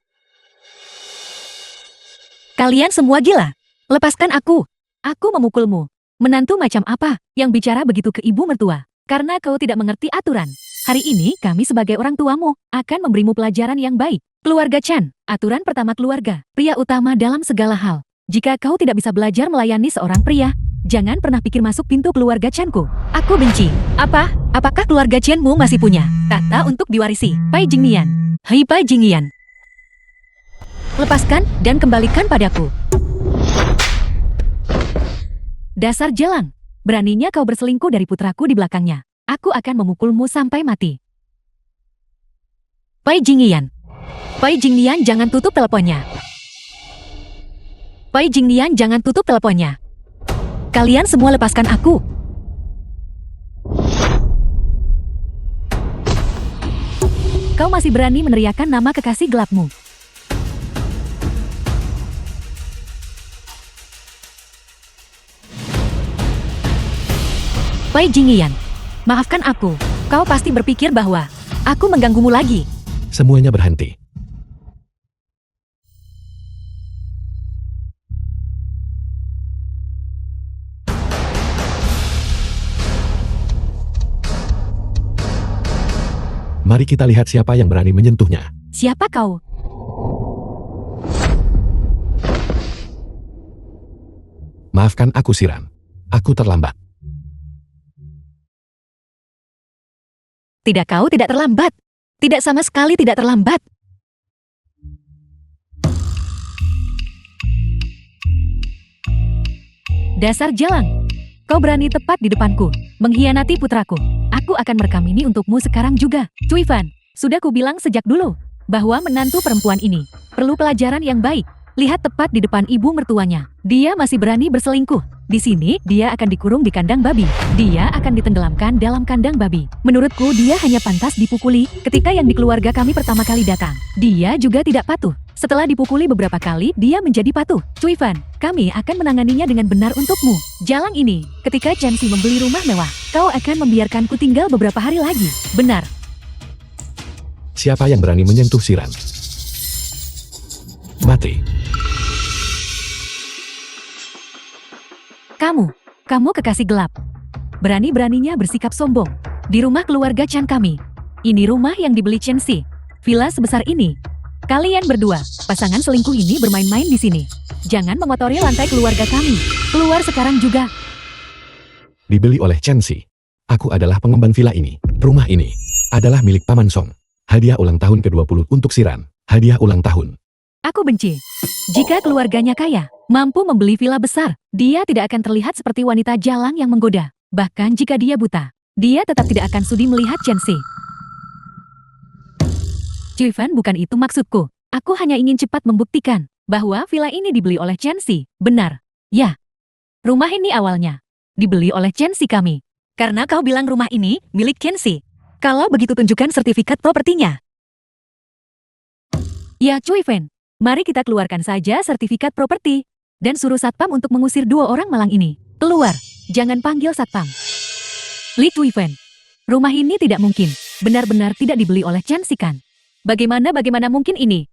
Kalian semua gila. Lepaskan aku. Aku memukulmu. Menantu macam apa yang bicara begitu ke ibu mertua? Karena kau tidak mengerti aturan. Hari ini kami sebagai orang tuamu akan memberimu pelajaran yang baik. Keluarga Chen, aturan pertama keluarga, pria utama dalam segala hal. Jika kau tidak bisa belajar melayani seorang pria, jangan pernah pikir masuk pintu keluarga Chen-ku. Aku benci. Apa? Apakah keluarga Chen-mu masih punya tahta untuk diwarisi? Pai Jingnian. Hei Pai Jingnian. Lepaskan dan kembalikan padaku. Dasar jelang. Beraninya kau berselingkuh dari putraku di belakangnya. Aku akan memukulmu sampai mati. Pai Jingnian. Pai Jingnian, jangan tutup teleponnya. Pai Jingnian, jangan tutup teleponnya. Kalian semua lepaskan aku. Kau masih berani meneriakkan nama kekasih gelapmu. Pai Jingnian, maafkan aku. Kau pasti berpikir bahwa aku mengganggumu lagi. Semuanya berhenti. Mari kita lihat siapa yang berani menyentuhnya. Siapa kau? Maafkan aku, Siran. Aku terlambat. Tidak, kau tidak terlambat. Tidak, sama sekali tidak terlambat. Dasar jalang. Kau berani tepat di depanku, mengkhianati putraku. Aku akan merekam ini untukmu sekarang juga. Cui Fan, sudah kubilang sejak dulu bahwa menantu perempuan ini perlu pelajaran yang baik. Lihat tepat di depan ibu mertuanya. Dia masih berani berselingkuh. Di sini, dia akan dikurung di kandang babi. Dia akan ditenggelamkan dalam kandang babi. Menurutku, dia hanya pantas dipukuli ketika yang di keluarga kami pertama kali datang. Dia juga tidak patuh. Setelah dipukuli beberapa kali, dia menjadi patuh. Cui Fan, kami akan menanganinya dengan benar untukmu. Jalang ini, ketika Chansi membeli rumah mewah, kau akan membiarkanku tinggal beberapa hari lagi. Benar. Siapa yang berani menyentuh Siran? Mati. Kamu kekasih gelap. Berani-beraninya bersikap sombong. Di rumah keluarga Chan kami. Ini rumah yang dibeli Chansi. Villa sebesar ini. Kalian berdua, pasangan selingkuh ini bermain-main di sini. Jangan mengotori lantai keluarga kami. Keluar sekarang juga. Dibeli oleh Chansi. Aku adalah pengembang villa ini. Rumah ini adalah milik Paman Song. Hadiah ulang tahun ke-20 untuk Siran. Hadiah ulang tahun. Aku benci. Jika keluarganya kaya, mampu membeli villa besar, dia tidak akan terlihat seperti wanita jalang yang menggoda. Bahkan jika dia buta, dia tetap tidak akan sudi melihat Chansi. Cui Fan, bukan itu maksudku. Aku hanya ingin cepat membuktikan bahwa villa ini dibeli oleh Chansi. Benar. Ya. Rumah ini awalnya dibeli oleh Chansi kami. Karena kau bilang rumah ini milik Chansi. Kalau begitu tunjukkan sertifikat propertinya. Ya, Cui Fan. Mari kita keluarkan saja sertifikat properti. Dan suruh satpam untuk mengusir 2 orang malang ini. Keluar. Jangan panggil satpam. Li Cui Fan. Rumah ini tidak mungkin. Benar-benar tidak dibeli oleh Chansi kan? Bagaimana mungkin ini?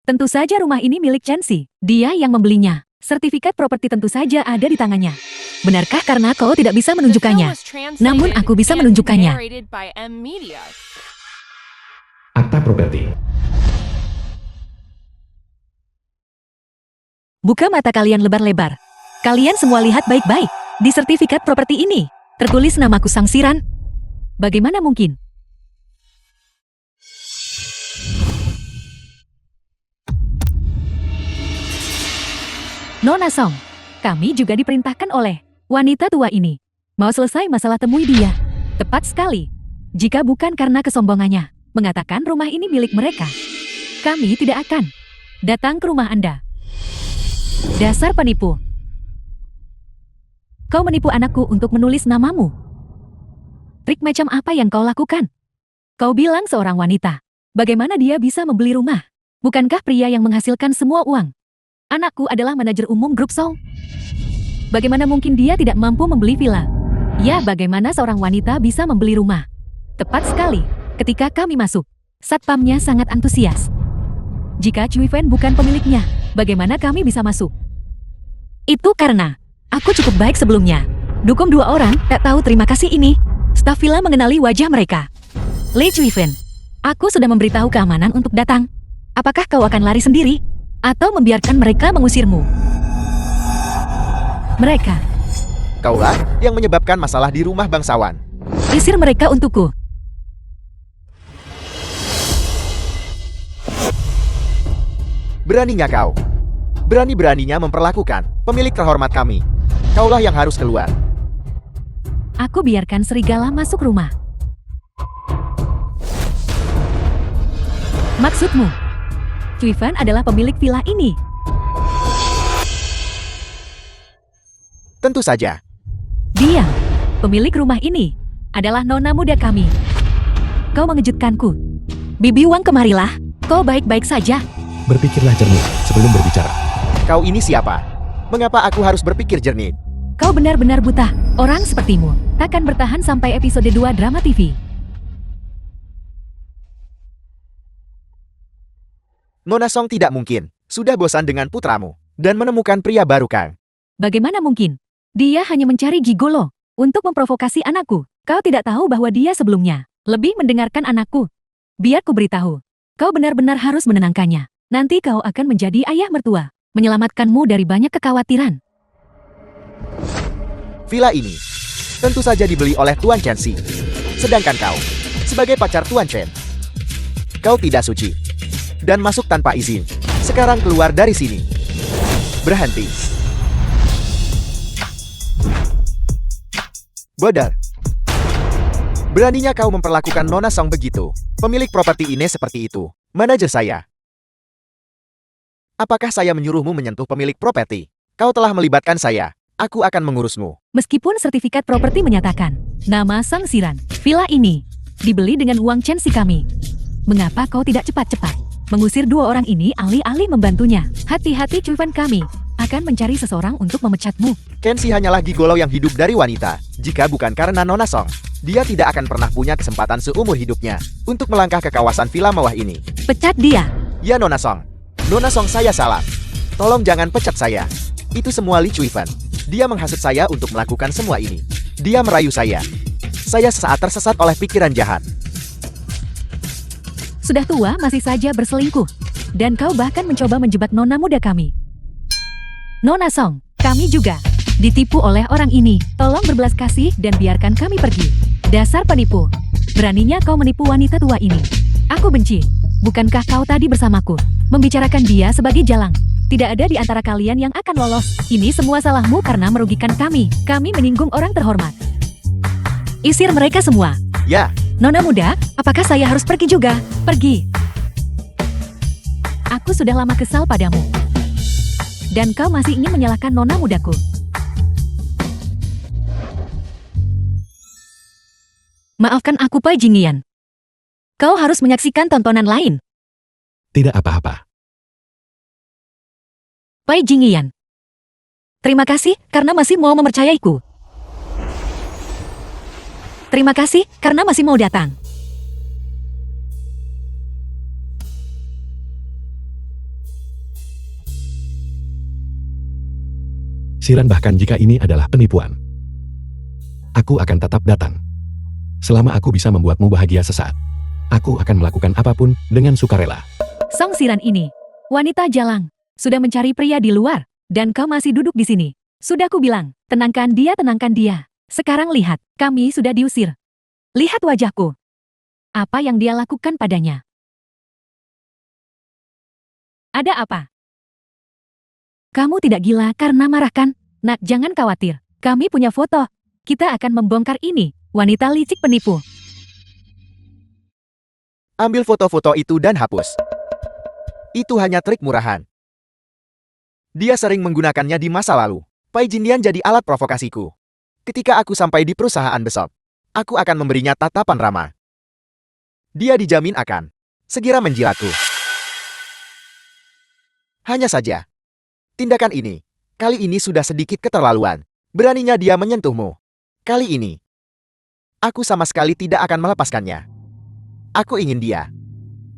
Tentu saja rumah ini milik Chansi. Dia yang membelinya. Sertifikat properti tentu saja ada di tangannya. Benarkah karena kau tidak bisa menunjukkannya? Namun aku bisa menunjukkannya. Akta properti. Buka mata kalian lebar-lebar. Kalian semua lihat baik-baik. Di sertifikat properti ini, tertulis namaku Sang Siran. Bagaimana mungkin? Nona Song, kami juga diperintahkan oleh wanita tua ini. Mau selesai masalah, temui dia. Tepat sekali. Jika bukan karena kesombongannya, mengatakan rumah ini milik mereka, kami tidak akan datang ke rumah Anda. Dasar penipu. Kau menipu anakku untuk menulis namamu. Trik macam apa yang kau lakukan? Kau bilang seorang wanita. Bagaimana dia bisa membeli rumah? Bukankah pria yang menghasilkan semua uang? Anakku adalah manajer umum grup Song. Bagaimana mungkin dia tidak mampu membeli villa? Ya, bagaimana seorang wanita bisa membeli rumah? Tepat sekali. Ketika kami masuk, satpamnya sangat antusias. Jika Cui Fan bukan pemiliknya, bagaimana kami bisa masuk? Itu karena aku cukup baik sebelumnya. Dukung 2 orang tak tahu terima kasih ini. Staf villa mengenali wajah mereka. Li Cui Fan, aku sudah memberitahu keamanan untuk datang. Apakah kau akan lari sendiri? Atau membiarkan mereka mengusirmu? Mereka. Kaulah yang menyebabkan masalah di rumah bangsawan. Isir mereka untukku. Beraninya kau. Berani-beraninya memperlakukan pemilik terhormat kami. Kaulah yang harus keluar. Aku biarkan serigala masuk rumah. Maksudmu, Cui Fan adalah pemilik villa ini? Tentu saja. Dia, pemilik rumah ini, adalah nona muda kami. Kau mengejutkanku. Bibi Wang, kemarilah. Kau baik-baik saja? Berpikirlah jernih sebelum berbicara. Kau ini siapa? Mengapa aku harus berpikir jernih? Kau benar-benar buta. Orang sepertimu takkan bertahan sampai episode 2 drama TV. Nona Song tidak mungkin. Sudah bosan dengan putramu. Dan menemukan pria baru Kang. Bagaimana mungkin? Dia hanya mencari gigolo untuk memprovokasi anakku. Kau tidak tahu bahwa dia sebelumnya lebih mendengarkan anakku. Biar ku beritahu. Kau benar-benar harus menenangkannya. Nanti kau akan menjadi ayah mertua. Menyelamatkanmu dari banyak kekhawatiran. Villa ini tentu saja dibeli oleh Tuan Chen Xi. Sedangkan kau, sebagai pacar Tuan Chen, kau tidak suci. Dan masuk tanpa izin. Sekarang keluar dari sini. Berhenti. Bodoh. Beraninya kau memperlakukan Nona Song begitu. Pemilik properti ini seperti itu. Manajer saya. Apakah saya menyuruhmu menyentuh pemilik properti? Kau telah melibatkan saya. Aku akan mengurusmu. Meskipun sertifikat properti menyatakan nama Sang Siran, villa ini dibeli dengan uang Chen Xi kami. Mengapa kau tidak cepat-cepat mengusir dua orang ini alih-alih membantunya? Hati-hati, cuipan kami akan mencari seseorang untuk memecatmu. Chen Xi hanyalah gigolo yang hidup dari wanita. Jika bukan karena Nona Song, dia tidak akan pernah punya kesempatan seumur hidupnya untuk melangkah ke kawasan villa mewah ini. Pecat dia. Ya Nona Song. Nona Song, saya salah. Tolong jangan pecat saya. Itu semua Li Cuifen. Dia menghasut saya untuk melakukan semua ini. Dia merayu saya. Saya sesaat tersesat oleh pikiran jahat. Sudah tua masih saja berselingkuh. Dan kau bahkan mencoba menjebak nona muda kami. Nona Song, kami juga ditipu oleh orang ini. Tolong berbelas kasih dan biarkan kami pergi. Dasar penipu. Beraninya kau menipu wanita tua ini. Aku benci. Bukankah kau tadi bersamaku membicarakan dia sebagai jalang? Tidak ada di antara kalian yang akan lolos. Ini semua salahmu karena merugikan kami. Kami menyinggung orang terhormat. Isir mereka semua. Ya. Nona muda, apakah saya harus pergi juga? Pergi. Aku sudah lama kesal padamu. Dan kau masih ingin menyalahkan nona mudaku. Maafkan aku, Pai Jingyan. Kau harus menyaksikan tontonan lain. Tidak apa-apa. Pai Jingyan. Terima kasih karena masih mau mempercayaiku. Terima kasih karena masih mau datang. Siran, bahkan jika ini adalah penipuan, aku akan tetap datang. Selama aku bisa membuatmu bahagia sesaat, aku akan melakukan apapun dengan sukarela. Song Siran ini, wanita jalang, sudah mencari pria di luar, dan kau masih duduk di sini. Sudah ku bilang, tenangkan dia, tenangkan dia. Sekarang lihat, kami sudah diusir. Lihat wajahku. Apa yang dia lakukan padanya? Ada apa? Kamu tidak gila karena marah kan? Nak, jangan khawatir. Kami punya foto. Kita akan membongkar ini, wanita licik penipu. Ambil foto-foto itu dan hapus. Itu hanya trik murahan. Dia sering menggunakannya di masa lalu. Pai Jindian jadi alat provokasiku. Ketika aku sampai di perusahaan besok, aku akan memberinya tatapan ramah. Dia dijamin akan segera menjilatku. Hanya saja, tindakan ini, kali ini sudah sedikit keterlaluan. Beraninya dia menyentuhmu. Kali ini, aku sama sekali tidak akan melepaskannya. Aku ingin dia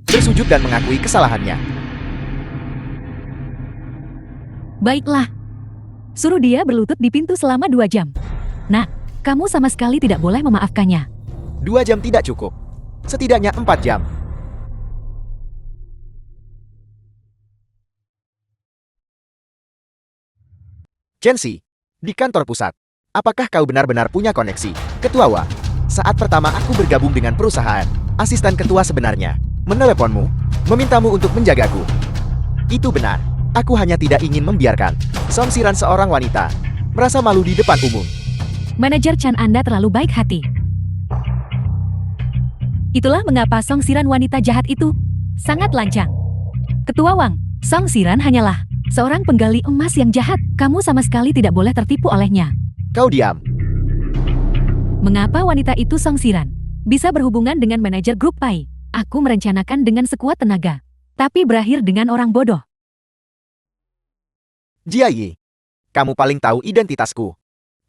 bersujud dan mengakui kesalahannya. Baiklah. Suruh dia berlutut di pintu selama 2 jam. Nah, kamu sama sekali tidak boleh memaafkannya. 2 jam tidak cukup. Setidaknya 4 jam. Chen Xi, di kantor pusat. Apakah kau benar-benar punya koneksi? Ketua Wa, saat pertama aku bergabung dengan perusahaan, asisten ketua sebenarnya meneleponmu, memintamu untuk menjagaku. Itu benar. Aku hanya tidak ingin membiarkan Song Siran, seorang wanita, merasa malu di depan umum. Manajer Chan, Anda terlalu baik hati. Itulah mengapa Song Siran, wanita jahat itu sangat lancang. Ketua Wang, Song Siran hanyalah seorang penggali emas yang jahat. Kamu sama sekali tidak boleh tertipu olehnya. Kau diam. Mengapa wanita itu, Song Siran, bisa berhubungan dengan manajer grup Pai? Aku merencanakan dengan sekuat tenaga, tapi berakhir dengan orang bodoh. Jia Yi, kamu paling tahu identitasku.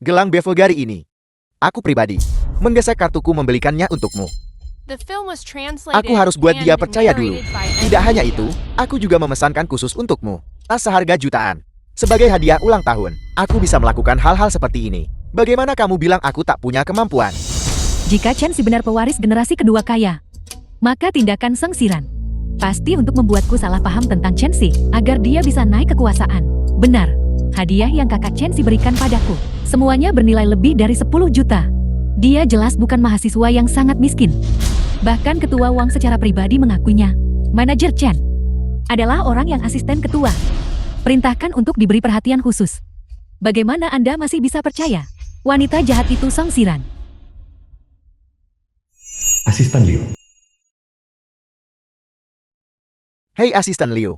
Gelang Bevelgari ini, aku pribadi menggesek kartuku membelikannya untukmu. The film was translated Aku harus buat dia and percaya dulu. narrated by Tidak hanya Ed. itu, aku juga memesankan khusus untukmu. Tas seharga jutaan. Sebagai hadiah ulang tahun, aku bisa melakukan hal-hal seperti ini. Bagaimana kamu bilang aku tak punya kemampuan? Jika Chen si benar pewaris generasi kedua kaya, Maka tindakan Song Siran pasti untuk membuatku salah paham tentang Chen Si, agar dia bisa naik kekuasaan. Benar, hadiah yang kakak Chen Si berikan padaku, semuanya bernilai lebih dari 10 juta. Dia jelas bukan mahasiswa yang sangat miskin. Bahkan ketua Wang secara pribadi mengakuinya. Manajer Chen adalah orang yang asisten ketua. Perintahkan untuk diberi perhatian khusus. Bagaimana Anda masih bisa percaya? Wanita jahat itu Song Siran. Asisten Liu. Hei asisten Liu.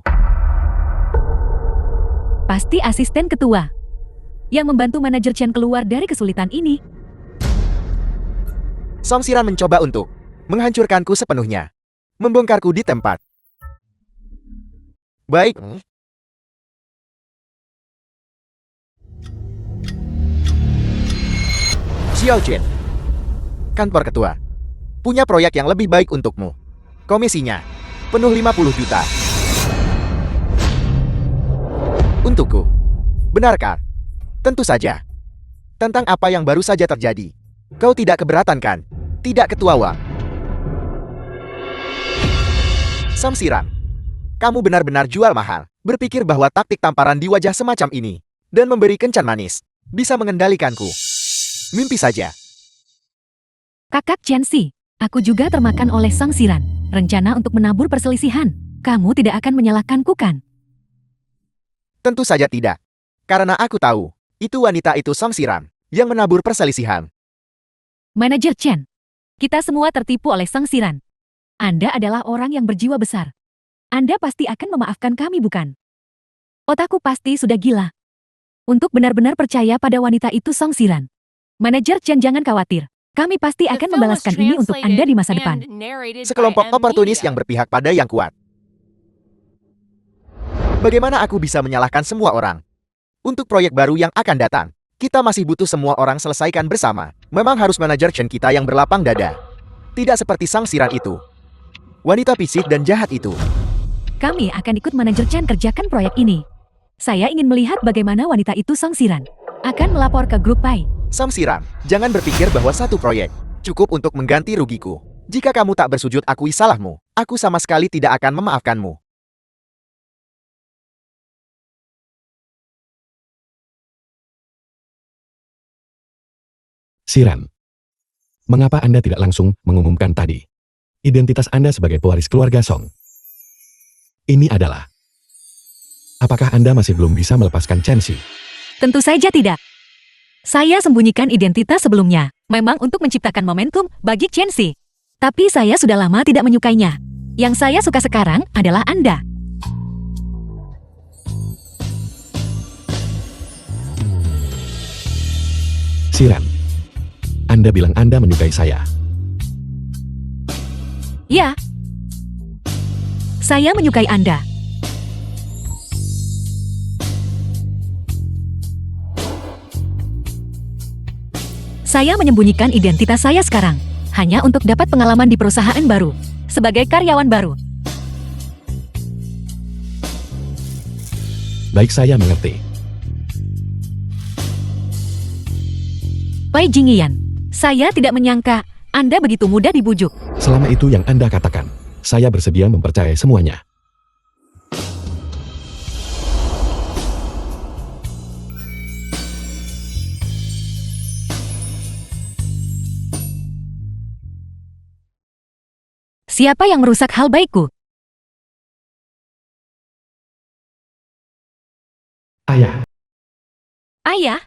Pasti asisten ketua yang membantu manajer Chen keluar dari kesulitan ini. Song Siran mencoba untuk menghancurkanku sepenuhnya. Membongkarku di tempat. Baik. Xiao Chen, kantor ketua, punya proyek yang lebih baik untukmu. Komisinya penuh 50 juta. Untukku. Benarkah? Tentu saja. Tentang apa yang baru saja terjadi. Kau tidak keberatan kan? Tidak, Ketua Wang. Song Siran, kamu benar-benar jual mahal. Berpikir bahwa taktik tamparan di wajah semacam ini dan memberi kencan manis bisa mengendalikanku. Mimpi saja. Kakak Chen Si, aku juga termakan oleh Song Siran. Rencana untuk menabur perselisihan. Kamu tidak akan menyalahkanku kan? Tentu saja tidak. Karena aku tahu, itu wanita itu Song Siran yang menabur perselisihan. Manajer Chen, kita semua tertipu oleh Song Siran. Anda adalah orang yang berjiwa besar. Anda pasti akan memaafkan kami, bukan? Otakku pasti sudah gila. Untuk benar-benar percaya pada wanita itu Song Siran. Manajer Chen, jangan khawatir. Kami pasti The akan film was membalaskan ini untuk Anda di masa depan. translated and narrated by Sekelompok M oportunis Media. yang berpihak pada yang kuat. Bagaimana aku bisa menyalahkan semua orang? Untuk proyek baru yang akan datang, kita masih butuh semua orang selesaikan bersama. Memang harus manajer Chen kita yang berlapang dada. Tidak seperti Song Siran itu. Wanita fisik dan jahat itu. Kami akan ikut manajer Chen kerjakan proyek ini. Saya ingin melihat bagaimana wanita itu Song Siran akan melapor ke grup Pai. Song Siran, jangan berpikir bahwa satu proyek cukup untuk mengganti rugiku. Jika kamu tak bersujud akui salahmu, aku sama sekali tidak akan memaafkanmu. Siran. Mengapa Anda tidak langsung mengumumkan tadi identitas Anda sebagai pewaris keluarga Song? Ini adalah... Apakah Anda masih belum bisa melepaskan Chen Si? Tentu saja tidak. Saya sembunyikan identitas sebelumnya, memang untuk menciptakan momentum bagi Chen Si. Tapi saya sudah lama tidak menyukainya. Yang saya suka sekarang adalah Anda. Siran. Anda bilang Anda menyukai saya. Ya. Saya menyukai Anda. Saya menyembunyikan identitas saya sekarang, hanya untuk dapat pengalaman di perusahaan baru, sebagai karyawan baru. Baik, saya mengerti. Pai Jingyan, saya tidak menyangka Anda begitu mudah dibujuk. Selama itu yang Anda katakan, saya bersedia mempercayai semuanya. Siapa yang merusak hal baikku? Ayah. Ayah?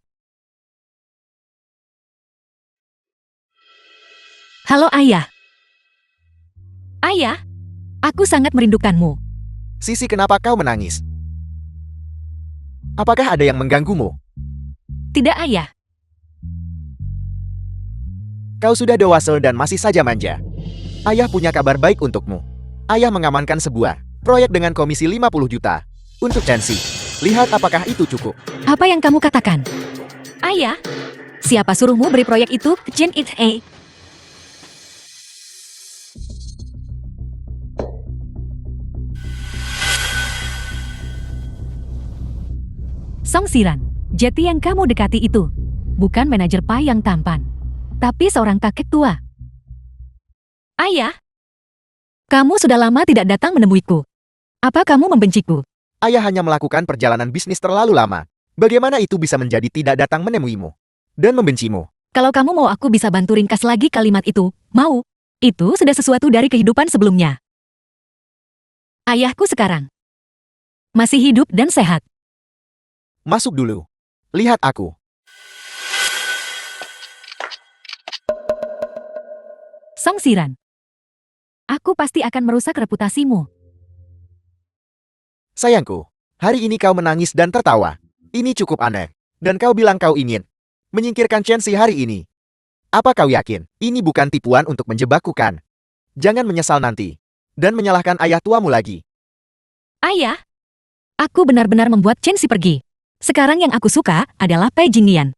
Halo Ayah. Ayah, aku sangat merindukanmu. Sisi, kenapa kau menangis? Apakah ada yang mengganggumu? Tidak Ayah. Kau sudah dewasa dan masih saja manja. Ayah punya kabar baik untukmu. Ayah mengamankan sebuah proyek dengan komisi 50 juta untuk Chen Si. Lihat apakah itu cukup. Apa yang kamu katakan? Ayah, siapa suruhmu beri proyek itu ke Chen It-hei? Song Siran, Jeti yang kamu dekati itu bukan manajer Pai yang tampan, tapi seorang kakek tua. Ayah, Kamu sudah lama tidak datang menemuiku. Apa kamu membenciku? Ayah hanya melakukan perjalanan bisnis terlalu lama. Bagaimana itu bisa menjadi tidak datang menemuimu dan membencimu? Kalau kamu mau aku bisa bantu ringkas lagi kalimat itu, mau. Itu sudah sesuatu dari kehidupan sebelumnya. Ayahku sekarang masih hidup dan sehat. Masuk dulu. Lihat aku. Song Siran. Aku pasti akan merusak reputasimu. Sayangku, hari ini kau menangis dan tertawa. Ini cukup aneh. Dan kau bilang kau ingin menyingkirkan Chen Si hari ini. Apa kau yakin ini bukan tipuan untuk menjebakku kan? Jangan menyesal nanti. Dan menyalahkan ayah tuamu lagi. Ayah, aku benar-benar membuat Chen Si pergi. Sekarang yang aku suka adalah Pai Jingyan.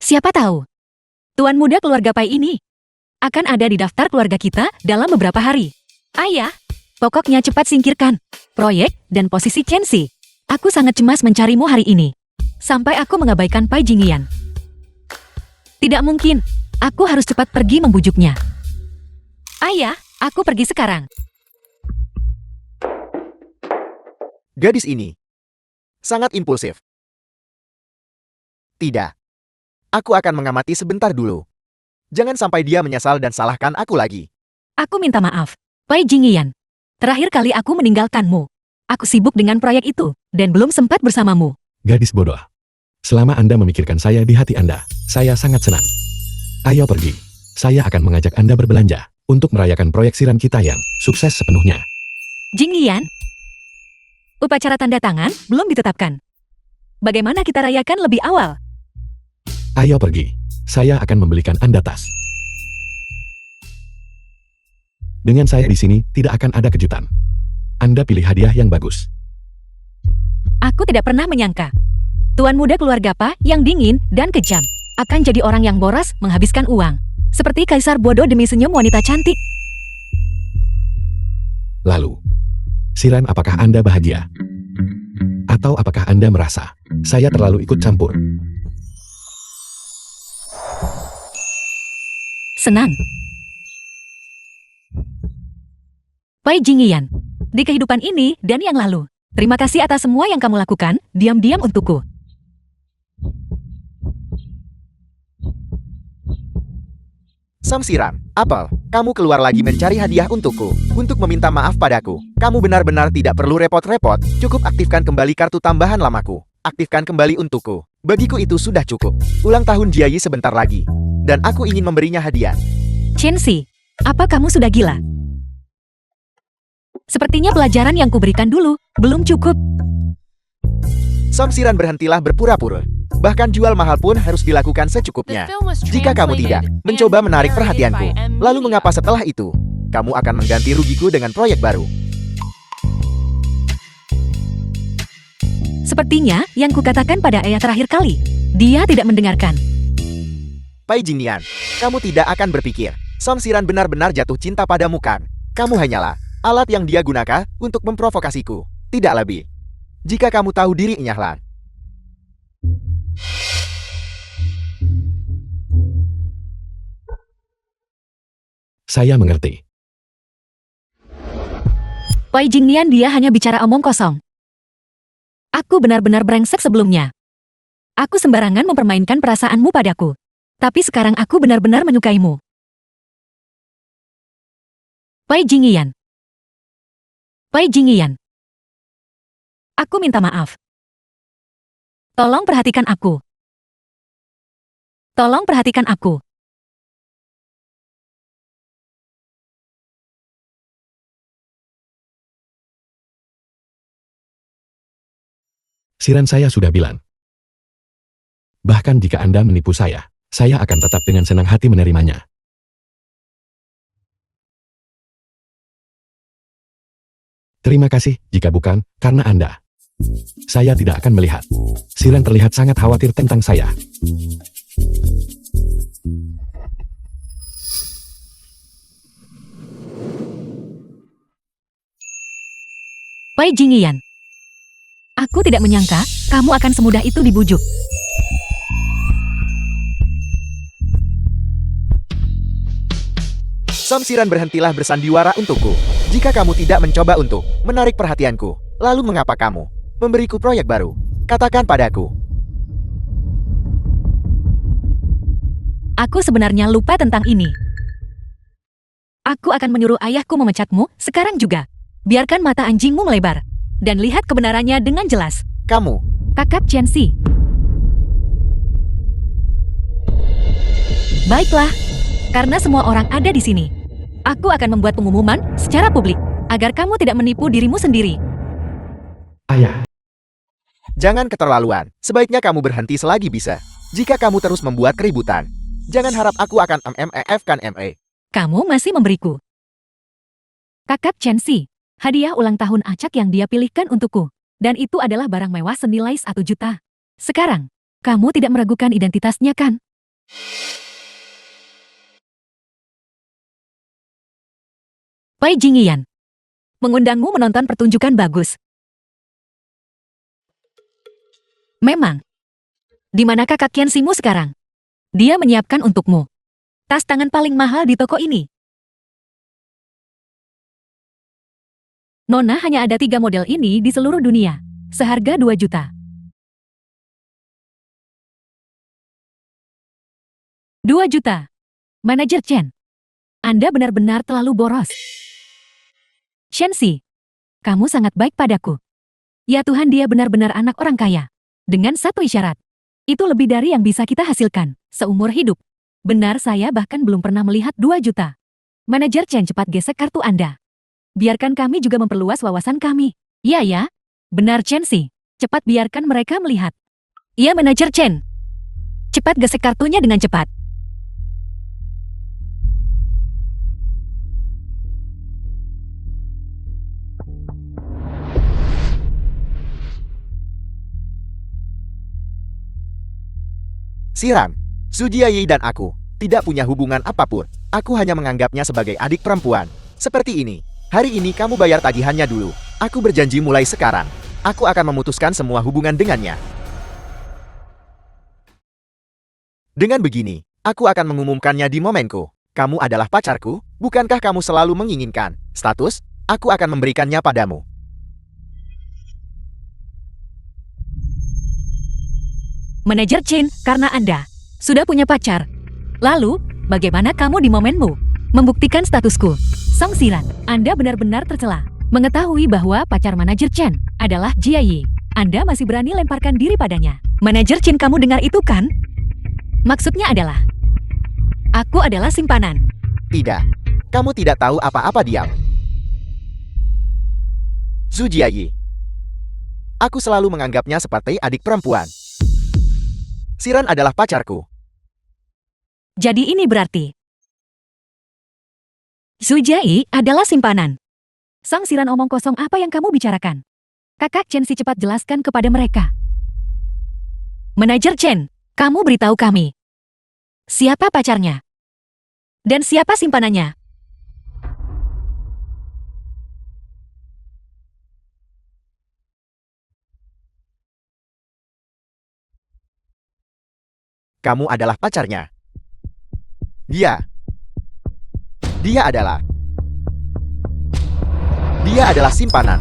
Siapa tahu, tuan muda keluarga Pai ini akan ada di daftar keluarga kita dalam beberapa hari. Ayah, pokoknya cepat singkirkan proyek dan posisi Chen Si. Aku sangat cemas mencarimu hari ini. Sampai aku mengabaikan Pai Jingyan. Tidak mungkin, aku harus cepat pergi membujuknya. Ayah, aku pergi sekarang. Gadis ini sangat impulsif. Tidak. Aku akan mengamati sebentar dulu. Jangan sampai dia menyesal dan salahkan aku lagi. Aku minta maaf, Pai Jingyan. Terakhir kali aku meninggalkanmu. Aku sibuk dengan proyek itu, dan belum sempat bersamamu. Gadis bodoh. Selama Anda memikirkan saya di hati Anda, saya sangat senang. Ayo pergi. Saya akan mengajak Anda berbelanja untuk merayakan proyek siran kita yang sukses sepenuhnya. Jingyan, upacara tanda tangan belum ditetapkan. Bagaimana kita rayakan lebih awal? Ayo pergi. Saya akan membelikan Anda tas. Dengan saya di sini, tidak akan ada kejutan. Anda pilih hadiah yang bagus. Aku tidak pernah menyangka. Tuan muda keluarga Pa yang dingin dan kejam akan jadi orang yang boros menghabiskan uang. Seperti kaisar bodoh demi senyum wanita cantik. Lalu, Siran, apakah Anda bahagia? Atau apakah Anda merasa saya terlalu ikut campur? Senang. Pai Jingyan, di kehidupan ini dan yang lalu, terima kasih atas semua yang kamu lakukan, diam-diam untukku. Song Siran, Apel, kamu keluar lagi mencari hadiah untukku, untuk meminta maaf padaku. Kamu benar-benar tidak perlu repot-repot, cukup aktifkan kembali kartu tambahan lamaku. Aktifkan kembali untukku. Bagiku itu sudah cukup. Ulang tahun Jiayi sebentar lagi. Dan aku ingin memberinya hadiah. Chen Si, apa kamu sudah gila? Sepertinya pelajaran yang kuberikan dulu belum cukup. Song Siran, berhentilah berpura-pura. Bahkan jual mahal pun harus dilakukan secukupnya. Jika kamu tidak mencoba menarik perhatianku, lalu mengapa setelah itu, kamu akan mengganti rugiku dengan proyek baru? Sepertinya yang kukatakan pada ayah terakhir kali, dia tidak mendengarkan. Pai Jingyan, kamu tidak akan berpikir Song Siran benar-benar jatuh cinta padamu kan? Kamu hanyalah alat yang dia gunakan untuk memprovokasiku, tidak lebih. Jika kamu tahu diri, nyahlan. Saya mengerti. Pai Jingyan, dia hanya bicara omong kosong. Aku benar-benar brengsek sebelumnya. Aku sembarangan mempermainkan perasaanmu padaku. Tapi sekarang aku benar-benar menyukaimu. Pai Jingyan. Pai Jingyan. Aku minta maaf. Tolong perhatikan aku. Tolong perhatikan aku. Siran, saya sudah bilang. Bahkan jika Anda menipu saya akan tetap dengan senang hati menerimanya. Terima kasih, jika bukan karena Anda, saya tidak akan melihat. Siran terlihat sangat khawatir tentang saya. Pai Jingyan. Aku tidak menyangka kamu akan semudah itu dibujuk. Song Xiran, berhentilah bersandiwara untukku. Jika kamu tidak mencoba untuk menarik perhatianku, lalu mengapa kamu memberiku proyek baru? Katakan padaku. Aku sebenarnya lupa tentang ini. Aku akan menyuruh ayahku memecatmu sekarang juga. Biarkan mata anjingmu melebar. Dan lihat kebenarannya dengan jelas. Kamu, Kakak Chen-si. Baiklah, karena semua orang ada di sini. Aku akan membuat pengumuman secara publik, agar kamu tidak menipu dirimu sendiri. Ayah, jangan keterlaluan. Sebaiknya kamu berhenti selagi bisa. Jika kamu terus membuat keributan, jangan harap aku akan MEF-kan ME. Kamu masih memberiku. Kakak Chen-si, hadiah ulang tahun acak yang dia pilihkan untukku. Dan itu adalah barang mewah senilai 1 juta. Sekarang, kamu tidak meragukan identitasnya kan? Pai Jingyan, mengundangmu menonton pertunjukan bagus. Memang. Di mana kakak Chen-simu sekarang? Dia menyiapkan untukmu tas tangan paling mahal di toko ini. Nona hanya ada 3 model ini di seluruh dunia, seharga 2 juta. 2 juta. Manajer Chen, Anda benar-benar terlalu boros. Chen-si, kamu sangat baik padaku. Ya Tuhan, dia benar-benar anak orang kaya. Dengan satu isyarat, itu lebih dari yang bisa kita hasilkan seumur hidup. Benar, saya bahkan belum pernah melihat 2 juta. Manajer Chen, cepat gesek kartu Anda. Biarkan kami juga memperluas wawasan kami. Iya ya. Benar Chen-si. Cepat biarkan mereka melihat. Iya Manajer Chen. Cepat gesek kartunya dengan cepat. Xiran, Su Jiayi dan aku tidak punya hubungan apapun. Aku hanya menganggapnya sebagai adik perempuan. Seperti ini. Hari ini kamu bayar tagihannya dulu. Aku berjanji mulai sekarang, aku akan memutuskan semua hubungan dengannya. Dengan begini, aku akan mengumumkannya di momenku. Kamu adalah pacarku, bukankah kamu selalu menginginkan status? Aku akan memberikannya padamu. Manajer Chen, karena Anda sudah punya pacar. Lalu, bagaimana kamu di momenmu membuktikan statusku? Song Xiran, Anda benar-benar tercela. Mengetahui bahwa pacar Manajer Chen adalah Jiayi, Anda masih berani lemparkan diri padanya. Manajer Chen, kamu dengar itu kan? Maksudnya adalah, aku adalah simpanan. Tidak, kamu tidak tahu apa-apa, diam. Su Jiayi, aku selalu menganggapnya seperti adik perempuan. Xiran adalah pacarku. Jadi ini berarti Su Jiayi adalah simpanan. Song Xiran, omong kosong apa yang kamu bicarakan? Kakak Chen-si, cepat jelaskan kepada mereka. Manajer Chen, kamu beritahu kami. Siapa pacarnya? Dan siapa simpanannya? Kamu adalah pacarnya. Dia adalah simpanan.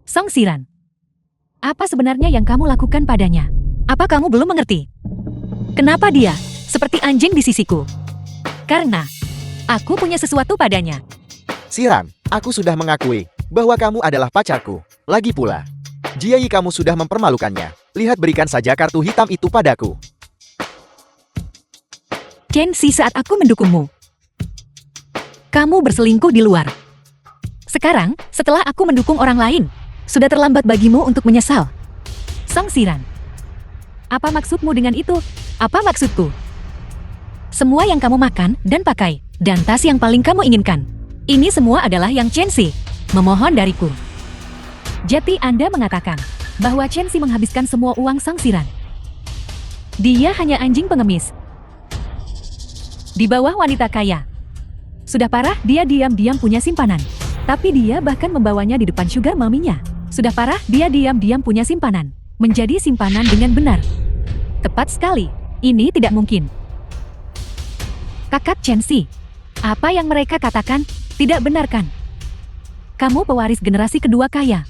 Song Xiran, apa sebenarnya yang kamu lakukan padanya? Apa kamu belum mengerti? Kenapa dia seperti anjing di sisiku? Karena aku punya sesuatu padanya. Xiran, aku sudah mengakui bahwa kamu adalah pacarku. Lagi pula, Jiayi, kamu sudah mempermalukannya. Lihat, berikan saja kartu hitam itu padaku. Chen-si, saat aku mendukungmu, kamu berselingkuh di luar. Sekarang, setelah aku mendukung orang lain, sudah terlambat bagimu untuk menyesal. Song Xiran, apa maksudmu dengan itu? Apa maksudku? Semua yang kamu makan dan pakai, dan tas yang paling kamu inginkan, ini semua adalah yang Chen-si memohon dariku. Jadi Anda mengatakan bahwa Chen-si menghabiskan semua uang Song Xiran. Dia hanya anjing pengemis di bawah wanita kaya. Sudah parah, dia diam-diam punya simpanan. Tapi dia bahkan membawanya di depan sugar maminya. Sudah parah, dia diam-diam punya simpanan. Menjadi simpanan dengan benar. Tepat sekali. Ini tidak mungkin. Kakak Chen-si, Apa yang mereka katakan tidak benar kan? Kamu pewaris generasi kedua kaya.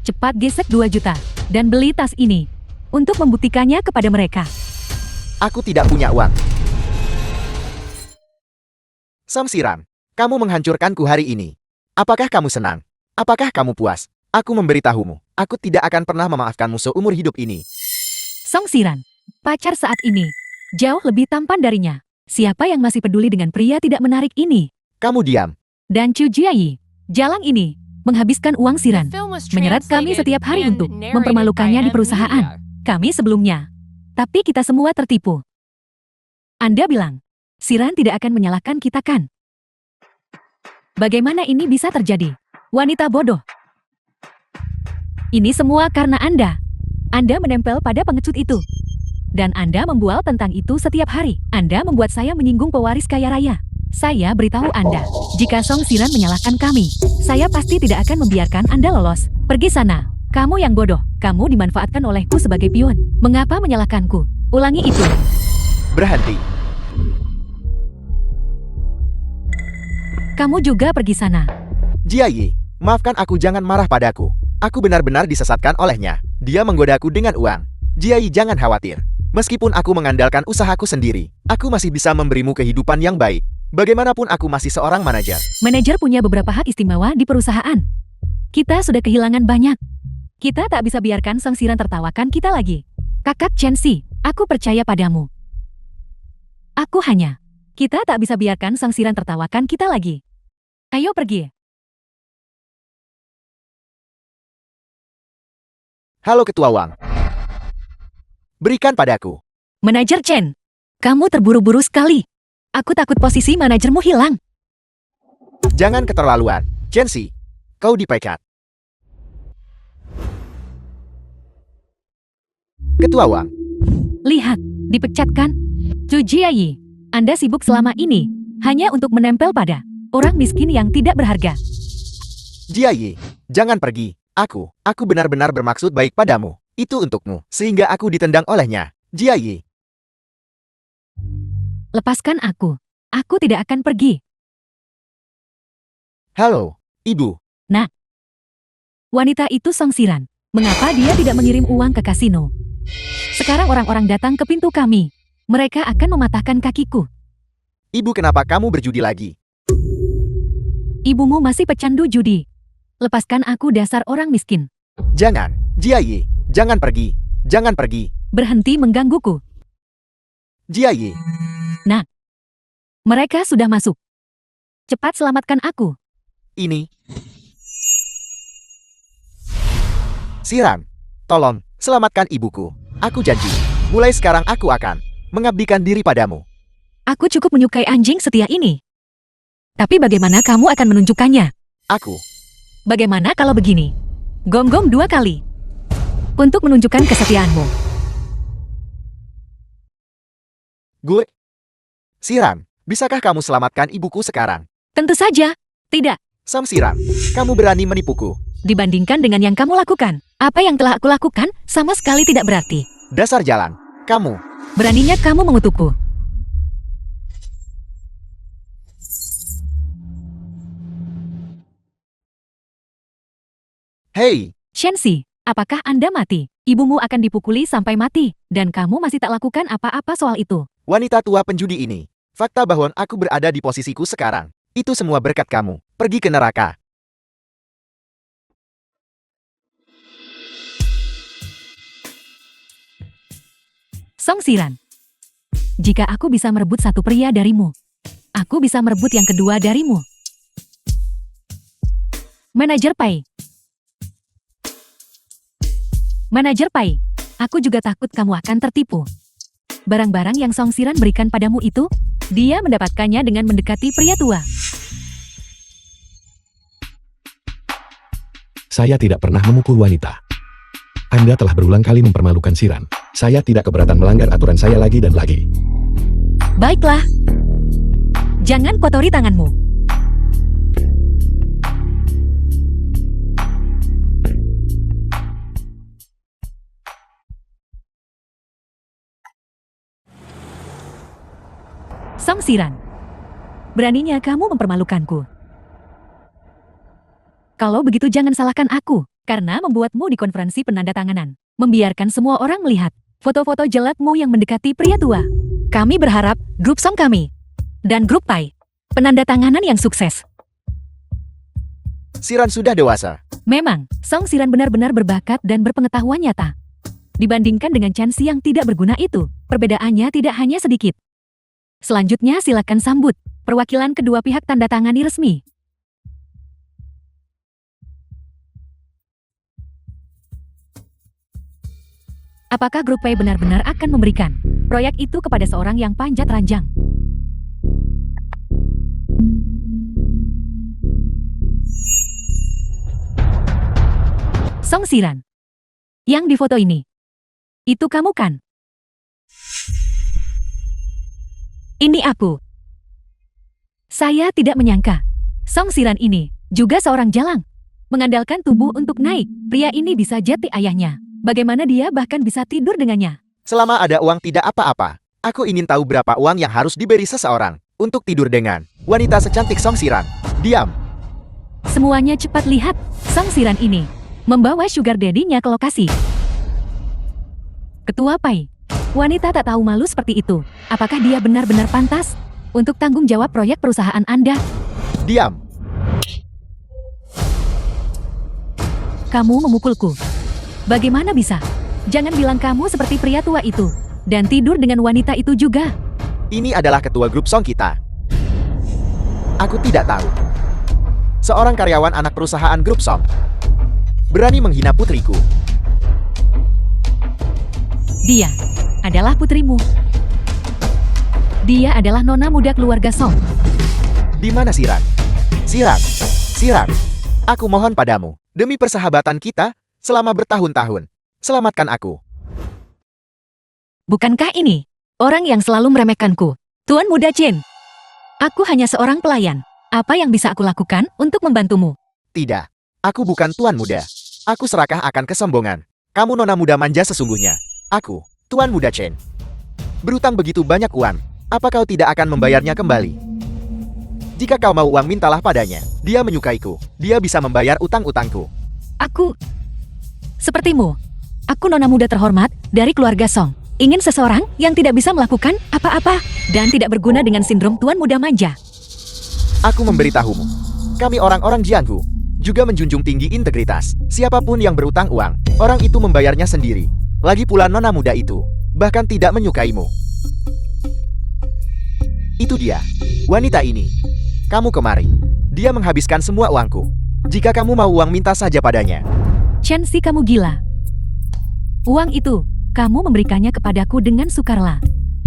Cepat gesek 2 juta dan beli tas ini untuk membuktikannya kepada mereka. Aku tidak punya uang. Samsiran, kamu menghancurkanku hari ini. Apakah kamu senang? Apakah kamu puas? Aku memberitahumu, aku tidak akan pernah memaafkanmu seumur hidup ini. Samsiran, pacar saat ini jauh lebih tampan darinya. Siapa yang masih peduli dengan pria tidak menarik ini? Kamu diam. Dan Chu Jiayi, jalang ini menghabiskan uang Siran, The film was menyerat kami translated setiap hari and untuk narrated mempermalukannya by di perusahaan. Amnesia. Kami sebelumnya. Tapi kita semua tertipu. Anda bilang, Siran tidak akan menyalahkan kita kan? Bagaimana ini bisa terjadi? Wanita bodoh. Ini semua karena Anda. Anda menempel pada pengecut itu. Dan Anda membual tentang itu setiap hari. Anda membuat saya menyinggung pewaris kaya raya. Saya beritahu Anda, jika Song Siran menyalahkan kami, saya pasti tidak akan membiarkan Anda lolos. Pergi sana. Kamu yang bodoh. Kamu dimanfaatkan olehku sebagai pion. Mengapa menyalahkanku? Ulangi itu. Berhenti. Kamu juga pergi sana. Jiayi, maafkan aku, jangan marah padaku. Aku benar-benar disesatkan olehnya. Dia menggodaku dengan uang. Jiayi, jangan khawatir. Meskipun aku mengandalkan usahaku sendiri, aku masih bisa memberimu kehidupan yang baik. Bagaimanapun aku masih seorang manajer. Manajer punya beberapa hak istimewa di perusahaan. Kita sudah kehilangan banyak. Kita tak bisa biarkan Sang Siran tertawakan kita lagi. Kakak Chen-si, aku percaya padamu. Aku hanya. Kita tak bisa biarkan Sang Siran tertawakan kita lagi. Ayo pergi. Halo Ketua Wang. Berikan padaku. Manajer Chen, kamu terburu-buru sekali. Aku takut posisi manajermu hilang. Jangan keterlaluan. Chen-si, kau dipecat. Ketua Wang, Lihat, dipecatkan. Chu Jiayi, Anda sibuk selama ini hanya untuk menempel pada orang miskin yang tidak berharga. Jiayi, jangan pergi. Aku benar-benar bermaksud baik padamu. Itu untukmu, sehingga aku ditendang olehnya. Jiayi, Lepaskan aku. Aku tidak akan pergi. halo, Ibu. Wanita itu Song Siran. Mengapa dia tidak mengirim uang ke kasino? Sekarang orang-orang datang ke pintu kami. Mereka akan mematahkan kakiku. Ibu, kenapa kamu berjudi lagi? Ibumu masih pecandu judi. Lepaskan aku, dasar orang miskin. Jangan, Jiayi, jangan pergi. Jangan pergi. Berhenti menggangguku. Jiayi, Mereka sudah masuk. Cepat selamatkan aku. ini. Siran, tolong, selamatkan ibuku. Aku janji, mulai sekarang aku akan mengabdikan diri padamu. Aku cukup menyukai anjing setia ini. Tapi bagaimana kamu akan menunjukkannya? Aku, Bagaimana kalau begini? Gonggong 2 kali. Untuk menunjukkan kesetiaanmu. gue. Siran, bisakah kamu selamatkan ibuku sekarang? Tentu saja. Tidak. Sam Siran, kamu berani menipuku. Dibandingkan dengan yang kamu lakukan, apa yang telah aku lakukan sama sekali tidak berarti. Dasar jalan, kamu. Beraninya kamu mengutukku. Hei, Shensi, apakah Anda mati? Ibumu akan dipukuli sampai mati, dan kamu masih tak lakukan apa-apa soal itu. wanita tua penjudi ini. Fakta bahwa aku berada di posisiku sekarang. Itu semua berkat kamu. Pergi ke neraka. Song Siran. Jika aku bisa merebut satu pria darimu, aku bisa merebut yang kedua darimu. Manajer Pai. Manajer Pai, aku juga takut kamu akan tertipu. Barang-barang yang Song Siran berikan padamu itu, dia mendapatkannya dengan mendekati pria tua. Saya tidak pernah memukul wanita. Anda telah berulang kali mempermalukan Siran. Saya tidak keberatan melanggar aturan saya lagi dan lagi. Baiklah. Jangan kotori tanganmu. Song Siran. Beraninya kamu mempermalukanku. Kalau begitu jangan salahkan aku, karena membuatmu di konferensi penandatanganan. Membiarkan semua orang melihat foto-foto jelatmu yang mendekati pria tua. Kami berharap grup Song kami dan grup Pai penandatanganan yang sukses. Siran sudah dewasa. Memang, Song Siran benar-benar berbakat dan berpengetahuan nyata. Dibandingkan dengan Chansi yang tidak berguna itu, perbedaannya tidak hanya sedikit. Selanjutnya silakan sambut perwakilan kedua pihak tanda tangani resmi. Apakah grup Pai benar-benar akan memberikan proyek itu kepada seorang yang panjat ranjang? Song Siran. Yang di foto ini. Itu kamu kan? Ini aku. Saya tidak menyangka. Song Siran ini juga seorang jalang. Mengandalkan tubuh untuk naik. Pria ini bisa jati ayahnya. Bagaimana dia bahkan bisa tidur dengannya? Selama ada uang tidak apa-apa. Aku ingin tahu berapa uang yang harus diberi seseorang untuk tidur dengan wanita secantik Song Siran. Diam. Semuanya cepat lihat. Song Siran ini membawa sugar daddy-nya ke lokasi. Ketua Pai, wanita tak tahu malu seperti itu. Apakah dia benar-benar pantas untuk tanggung jawab proyek perusahaan Anda? Diam. Kamu memukulku. Bagaimana bisa? Jangan bilang kamu seperti pria tua itu. Dan tidur dengan wanita itu juga. Ini adalah ketua grup Song kita. Aku tidak tahu. Seorang karyawan anak perusahaan grup Song berani menghina putriku. Dia adalah putrimu. Dia adalah nona muda keluarga Song. Di mana Siran? Siran. Siran. Aku mohon padamu, demi persahabatan kita selama bertahun-tahun, selamatkan aku. Bukankah ini orang yang selalu meremehkanku? Tuan Muda Chen. Aku hanya seorang pelayan. Apa yang bisa aku lakukan untuk membantumu? Tidak. Aku bukan tuan muda. Aku serakah akan kesombongan. Kamu nona muda manja sesungguhnya. Aku, Tuan Muda Chen. Berutang begitu banyak uang. Apa kau tidak akan membayarnya kembali? Jika kau mau uang, mintalah padanya. Dia menyukaiku. Dia bisa membayar utang-utangku. Aku sepertimu. Aku nona muda terhormat dari keluarga Song. Ingin seseorang yang tidak bisa melakukan apa-apa dan tidak berguna dengan sindrom Tuan Muda Manja. Aku memberitahumu. Kami orang-orang Jianghu juga menjunjung tinggi integritas. Siapapun yang berutang uang, orang itu membayarnya sendiri. Lagi pula nona muda itu bahkan tidak menyukaimu. Itu dia, wanita ini. Kamu kemari. Dia menghabiskan semua uangku. Jika kamu mau uang, minta saja padanya. Chansi, kamu gila. Uang itu, kamu memberikannya kepadaku dengan sukarela.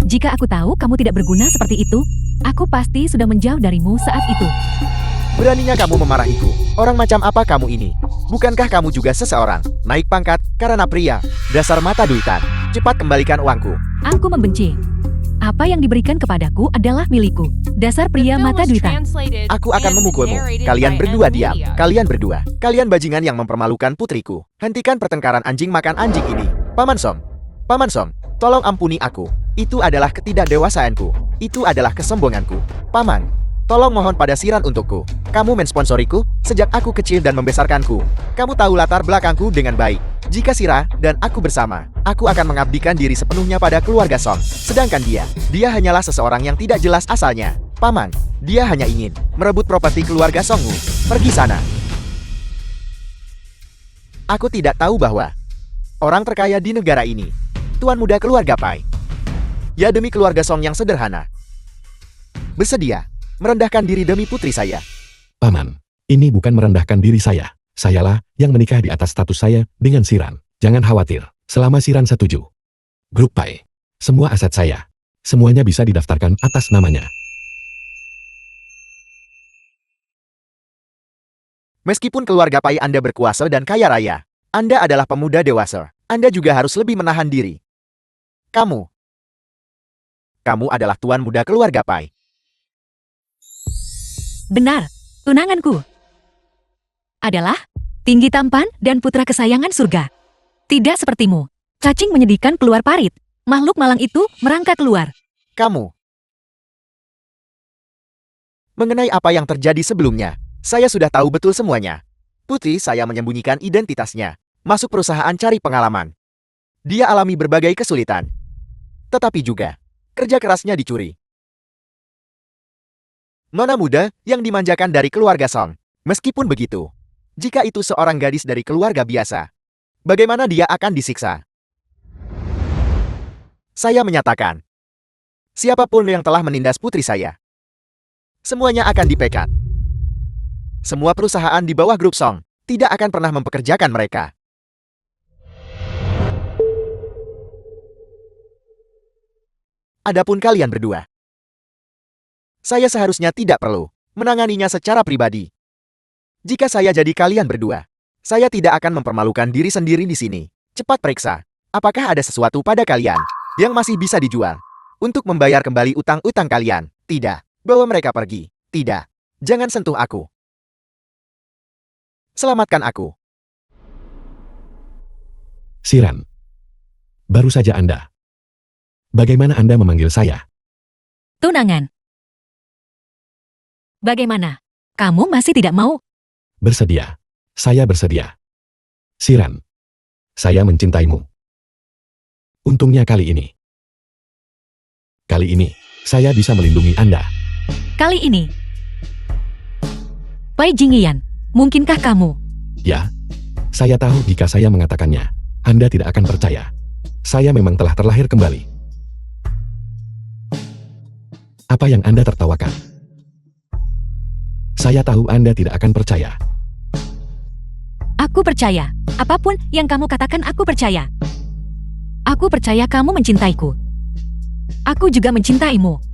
Jika aku tahu kamu tidak berguna seperti itu, aku pasti sudah menjauh darimu saat itu. Beraninya kamu memarahiku. Orang macam apa kamu ini? Bukankah kamu juga seseorang naik pangkat karena pria? Dasar mata duitan. Cepat kembalikan uangku. Aku membenci. Apa yang diberikan kepadaku adalah milikku. Dasar pria mata duitan. Aku akan memukulmu. Kalian berdua diam. Kalian berdua. Kalian bajingan yang mempermalukan putriku. Hentikan pertengkaran anjing makan anjing ini. Paman Song. Paman Song, tolong ampuni aku. Itu adalah ketidakdewasaanku. Itu adalah kesombonganku. Paman, tolong mohon pada Siran untukku. Kamu mensponsoriku sejak aku kecil dan membesarkanku. Kamu tahu latar belakangku dengan baik. Jika Sira dan aku bersama, aku akan mengabdikan diri sepenuhnya pada keluarga Song. Sedangkan dia hanyalah seseorang yang tidak jelas asalnya. Paman, dia hanya ingin merebut properti keluarga Songmu. Pergi sana. Aku tidak tahu bahwa orang terkaya di negara ini, tuan muda keluarga Pai. Ya, demi keluarga Song yang sederhana, bersedia merendahkan diri demi putri saya. Paman, ini bukan merendahkan diri saya. Sayalah yang menikah di atas status saya dengan Siran. Jangan khawatir, selama Siran setuju. Grup Pai, semua aset saya, semuanya bisa didaftarkan atas namanya. Meskipun keluarga Pai Anda berkuasa dan kaya raya, Anda adalah pemuda dewasa. Anda juga harus lebih menahan diri. Kamu adalah tuan muda keluarga Pai. Benar, tunanganku adalah tinggi tampan dan putra kesayangan surga. Tidak sepertimu. Cacing menyedihkan keluar parit. Makhluk malang itu merangkak keluar. Kamu Mengenai apa yang terjadi sebelumnya, saya sudah tahu betul semuanya. Putri saya menyembunyikan identitasnya, masuk perusahaan cari pengalaman. Dia alami berbagai kesulitan. Tetapi juga, kerja kerasnya dicuri. Nona muda yang dimanjakan dari keluarga Song. Meskipun begitu, jika itu seorang gadis dari keluarga biasa, bagaimana dia akan disiksa? Saya menyatakan, siapapun yang telah menindas putri saya, semuanya akan dipecat. Semua perusahaan di bawah grup Song tidak akan pernah mempekerjakan mereka. Adapun kalian berdua, saya seharusnya tidak perlu menanganinya secara pribadi. Jika saya jadi kalian berdua, saya tidak akan mempermalukan diri sendiri di sini. Cepat periksa, apakah ada sesuatu pada kalian yang masih bisa dijual untuk membayar kembali utang-utang kalian. Tidak, bawa mereka pergi. Tidak, jangan sentuh aku. Selamatkan aku. Siran. Baru saja Anda. Bagaimana Anda memanggil saya? Tunangan. Bagaimana? Kamu masih tidak mau? Bersedia. Saya bersedia. Siran. Saya mencintaimu. Untungnya kali ini. Kali ini, saya bisa melindungi Anda. Kali ini. Pai Jingyan, mungkinkah kamu? Ya, saya tahu jika saya mengatakannya, Anda tidak akan percaya. Saya memang telah terlahir kembali. Apa yang Anda tertawakan? Saya tahu Anda tidak akan percaya. Aku percaya. Apapun yang kamu katakan aku percaya. Aku percaya kamu mencintaiku. Aku juga mencintaimu.